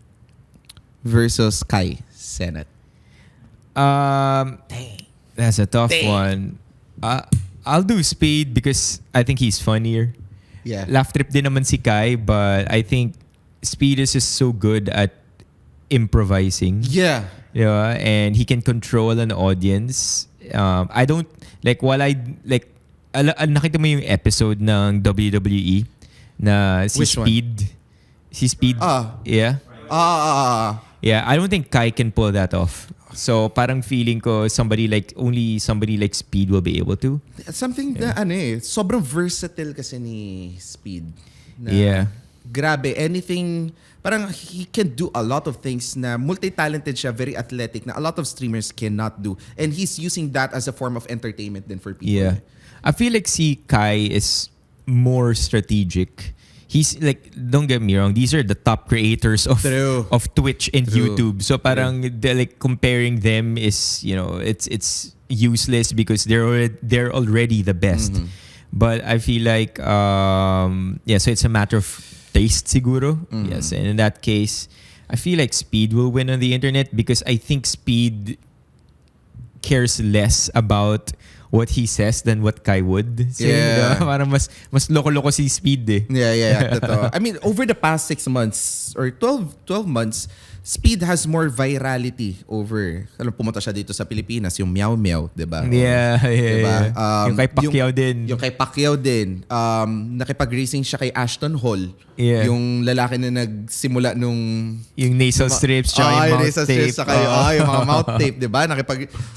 [SPEAKER 1] versus Kai Cenat.
[SPEAKER 2] That's a tough one. I'll do Speed because I think he's funnier.
[SPEAKER 1] Yeah.
[SPEAKER 2] Laugh trip din naman si Kai, but I think Speed is just so good at improvising.
[SPEAKER 1] Yeah.
[SPEAKER 2] Yeah, and he can control an audience. I don't like nakita mo yung episode ng WWE na si
[SPEAKER 1] Which one?
[SPEAKER 2] Si Speed. Yeah. Yeah, I don't think Kai can pull that off. So parang feeling ko only somebody like Speed will be able to.
[SPEAKER 1] Something na sobrang versatile kasi ni Speed. Na,
[SPEAKER 2] Yeah.
[SPEAKER 1] Grabe, anything, parang he can do a lot of things na multi-talented siya, very athletic, na a lot of streamers cannot do. And he's using that as a form of entertainment din for people.
[SPEAKER 2] Yeah. I feel like si Kai is more strategic. He's like, don't get me wrong, these are the top creators of Twitch and YouTube. So parang like comparing them is, it's useless because they're already the best.
[SPEAKER 1] Mm-hmm.
[SPEAKER 2] But I feel like so it's a matter of taste siguro.
[SPEAKER 1] Mm-hmm.
[SPEAKER 2] Yes, and in that case, I feel like Speed will win on the internet because I think Speed cares less about what he says than what Kai would say.
[SPEAKER 1] Yeah.
[SPEAKER 2] Parang mas loko-loko si Speed eh.
[SPEAKER 1] Yeah. Totoo. I mean, over the past 6 months or 12 months, Speed has more virality over. Pumunta siya dito sa Pilipinas, yung Meow Meow, 'di ba?
[SPEAKER 2] Yeah.
[SPEAKER 1] Diba?
[SPEAKER 2] Yung kay Pacquiao din.
[SPEAKER 1] Yung kay Pacquiao din. Nakipag-racing siya kay Ashton Hall.
[SPEAKER 2] Yeah.
[SPEAKER 1] Yung lalaki na nagsimula nung
[SPEAKER 2] Yung nasal strips tsaka yung mouth
[SPEAKER 1] nasal
[SPEAKER 2] tape.
[SPEAKER 1] strips, saka yung mga mouth tape, 'di ba?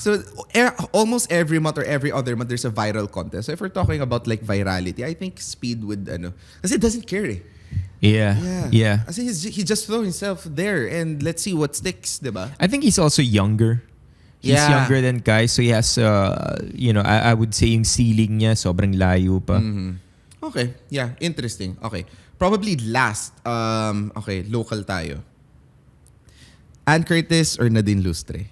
[SPEAKER 1] So almost every month or every other month there's a viral contest. So if we're talking about like virality, I think Speed would kasi it doesn't care eh.
[SPEAKER 2] Yeah.
[SPEAKER 1] Kasi he just throw himself there and let's see what sticks, 'di ba?
[SPEAKER 2] I think he's also younger. He's younger than Kai, so he has I would say yung ceiling niya sobrang layo pa.
[SPEAKER 1] Mm-hmm. Okay, yeah, interesting. Okay. Probably last, local tayo. Ann Curtis or Nadine Lustre?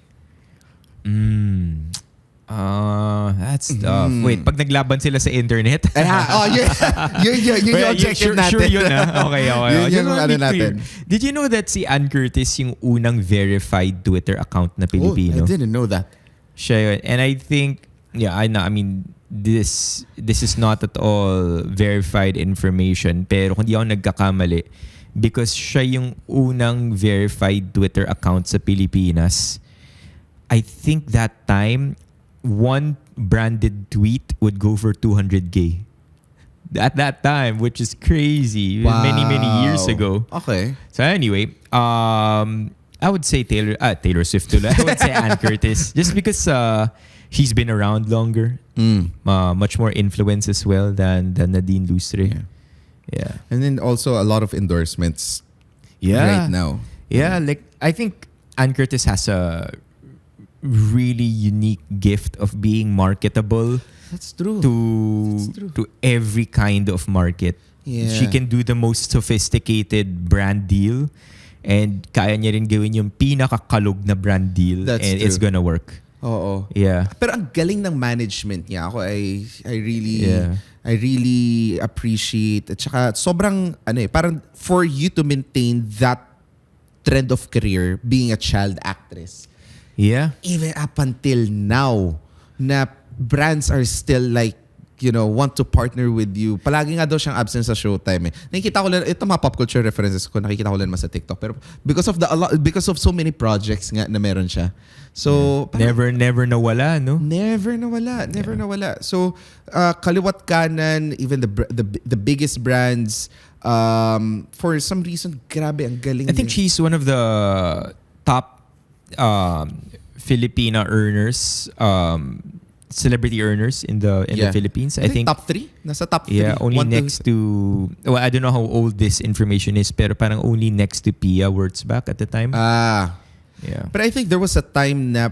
[SPEAKER 2] That's tough. Wait, pag naglaban sila sa internet?
[SPEAKER 1] Yun yung objective natin.
[SPEAKER 2] Sure yun Okay.
[SPEAKER 1] Yun yung natin.
[SPEAKER 2] Did you know that si Ann Curtis yung unang verified Twitter account na Pilipino?
[SPEAKER 1] I didn't know that.
[SPEAKER 2] Siya yun. And I think, I mean, this is not at all verified information, pero kung di ako nagkakamali, because siya yung unang verified Twitter account sa Pilipinas, I think that time, one branded tweet would go for 200K. At that time, which is crazy.
[SPEAKER 1] Wow.
[SPEAKER 2] Many years ago.
[SPEAKER 1] Okay.
[SPEAKER 2] So anyway, I would say Taylor Swift too. I would say Ann Curtis. Just because she's been around longer. Much more influence as well than Nadine Lustre. Yeah.
[SPEAKER 1] And then also a lot of endorsements right now.
[SPEAKER 2] Yeah, like I think Ann Curtis has a really unique gift of being marketable.
[SPEAKER 1] That's true.
[SPEAKER 2] To every kind of market.
[SPEAKER 1] Yeah.
[SPEAKER 2] She can do the most sophisticated brand deal and kaya niya rin gawin yung pinakakalog na brand deal.
[SPEAKER 1] That's
[SPEAKER 2] and
[SPEAKER 1] true.
[SPEAKER 2] It's gonna work.
[SPEAKER 1] Oo.
[SPEAKER 2] Yeah.
[SPEAKER 1] Pero ang galing ng management niya. Ako, I really appreciate. At saka sobrang, parang for you to maintain that trend of career, being a child actress.
[SPEAKER 2] Yeah.
[SPEAKER 1] Even up until now, na brands are still like, want to partner with you. Palagi nga daw siyang absent sa Showtime eh. Nakikita ko lang, ito mga pop culture references ko, nakikita ko lang sa TikTok. Pero because of so many projects nga na meron siya. So,
[SPEAKER 2] never nawala, no?
[SPEAKER 1] Never nawala. So, kaliwat kanan, even the biggest brands, for some reason, grabe, ang galing.
[SPEAKER 2] I think she's one of the top Filipina earners, celebrity earners in the Philippines. I think
[SPEAKER 1] top 3? Nasa top 3.
[SPEAKER 2] Yeah, only next to... Well, I don't know how old this information is, pero parang only next to Pia Wurtzbach at the time. Yeah.
[SPEAKER 1] But I think there was a time na...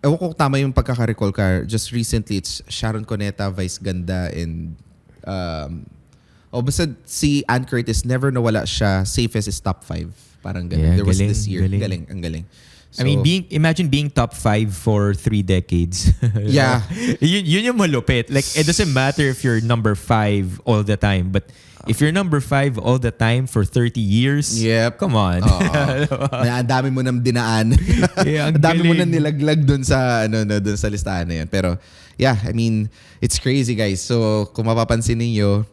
[SPEAKER 1] Ewan ko tama yung pagkaka-recall ka. Just recently, it's Sharon Cuneta, Vice Ganda, and... basta si Ann Curtis, never nawala siya. Safest is top 5. Parang ganun.
[SPEAKER 2] Yeah,
[SPEAKER 1] there was
[SPEAKER 2] galing,
[SPEAKER 1] this year.
[SPEAKER 2] galing.
[SPEAKER 1] Ang galing. So,
[SPEAKER 2] I mean, imagine being top 5 for 3 decades.
[SPEAKER 1] Yeah.
[SPEAKER 2] Yun yung malupit. Like, it doesn't matter if you're number 5 all the time, but if you're number 5 all the time for 30 years,
[SPEAKER 1] yep.
[SPEAKER 2] Come on.
[SPEAKER 1] Ang dami mo nang dinaan.
[SPEAKER 2] Yeah,
[SPEAKER 1] ang dami mo
[SPEAKER 2] galing.
[SPEAKER 1] nang nilaglag dun sa listahan na yun. Pero, yeah, I mean, it's crazy, guys. So, kung mapapansin ninyo,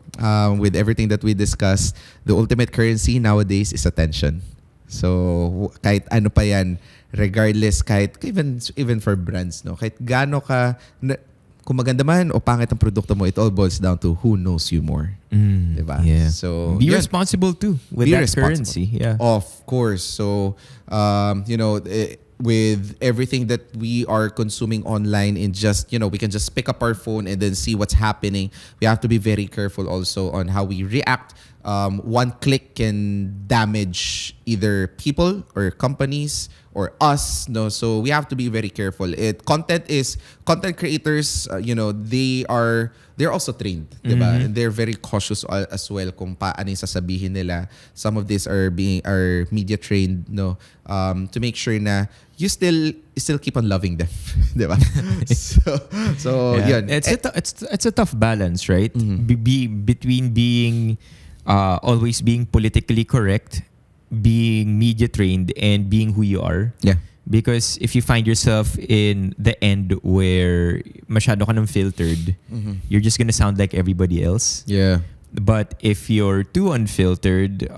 [SPEAKER 1] with everything that we discussed, the ultimate currency nowadays is attention. So, kahit ano pa yan, regardless, kahit even for brands, no, kahit gaano ka, kung maganda man o pangit ang produkto mo, it all boils down to who knows you more. Diba?
[SPEAKER 2] Yeah.
[SPEAKER 1] So,
[SPEAKER 2] be
[SPEAKER 1] yun.
[SPEAKER 2] responsible too with that currency. Yeah.
[SPEAKER 1] Of course. So, with everything that we are consuming online, and just we can just pick up our phone and then see what's happening. We have to be very careful also on how we react. One click can damage either people or companies or us. No, so we have to be very careful. Content creators. They're also trained, diba? And they're very cautious as well kung paano yung sasabihin nila. Some of these are media trained, no, to make sure na you still keep on loving them, diba? so yun.
[SPEAKER 2] It's a tough balance, right? Between being always being politically correct, being media trained, and being who you are.
[SPEAKER 1] Yeah.
[SPEAKER 2] Because if you find yourself in the end where masyado ka nang filtered, you're just gonna sound like everybody else.
[SPEAKER 1] Yeah.
[SPEAKER 2] But if you're too unfiltered,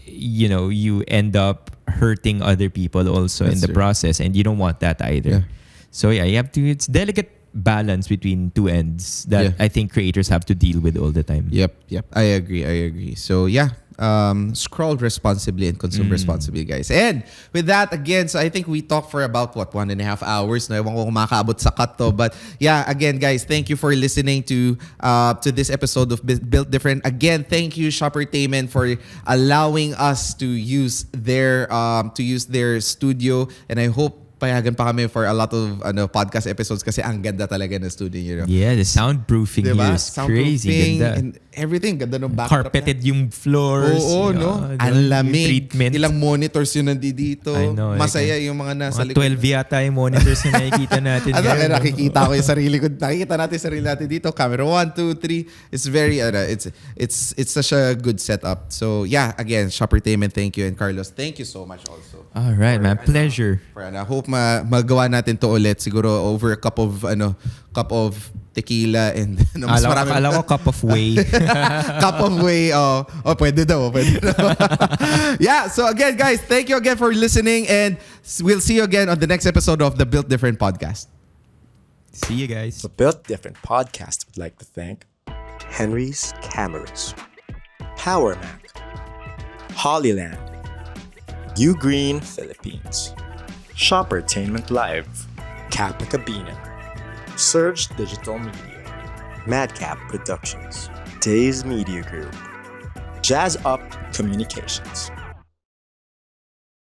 [SPEAKER 2] you end up hurting other people also in the process, and you don't want that either.
[SPEAKER 1] Yeah.
[SPEAKER 2] So yeah, it's delicate balance between two ends that I think creators have to deal with all the time.
[SPEAKER 1] Yep. I agree. So yeah, scroll responsibly and consume responsibly, guys. And with that, again, so I think we talked for about 1.5 hours. No, ewan ko kung makaabot sa cut to. But yeah, again, guys, thank you for listening to this episode of Built Different. Again, thank you Shoppertainment for allowing us to use their studio, and I hope payagan pa kami for a lot of podcast episodes kasi ang ganda talaga ng studio.
[SPEAKER 2] Yeah, the soundproofing here is crazy. Ganda.
[SPEAKER 1] And everything. Ganda ng backdrop.
[SPEAKER 2] Carpeted yung floors.
[SPEAKER 1] Oo, no? Ang lamig.
[SPEAKER 2] Treatment.
[SPEAKER 1] Ilang monitors yun nandito.
[SPEAKER 2] I know.
[SPEAKER 1] Masaya yung mga nasa likod.
[SPEAKER 2] 12 yata yung monitors na nakikita natin.
[SPEAKER 1] Nakikita ko yung sarili ko. Nakikita natin yung sarili natin dito. Camera 1, 2, 3. It's very, it's such a good setup. So yeah, again, Shoppertainment, thank you. And Carlos, thank you so much also.
[SPEAKER 2] All right, man. Pleasure.
[SPEAKER 1] I hope magawa natin to ulit. Siguro over a cup of tequila and mas marami.
[SPEAKER 2] Alam ko cup of whey.
[SPEAKER 1] Cup of whey. Pwede daw. Yeah, so again, guys, thank you again for listening, and we'll see you again on the next episode of the Built Different podcast.
[SPEAKER 2] See you guys.
[SPEAKER 4] The Built Different podcast would like to thank Henry's Cameras, Power Mac, Hollyland, U Green Philippines, Shoppertainment Live, Kappa Cabina, Surge Digital Media, Madcap Productions, Days Media Group, Jazz Up Communications.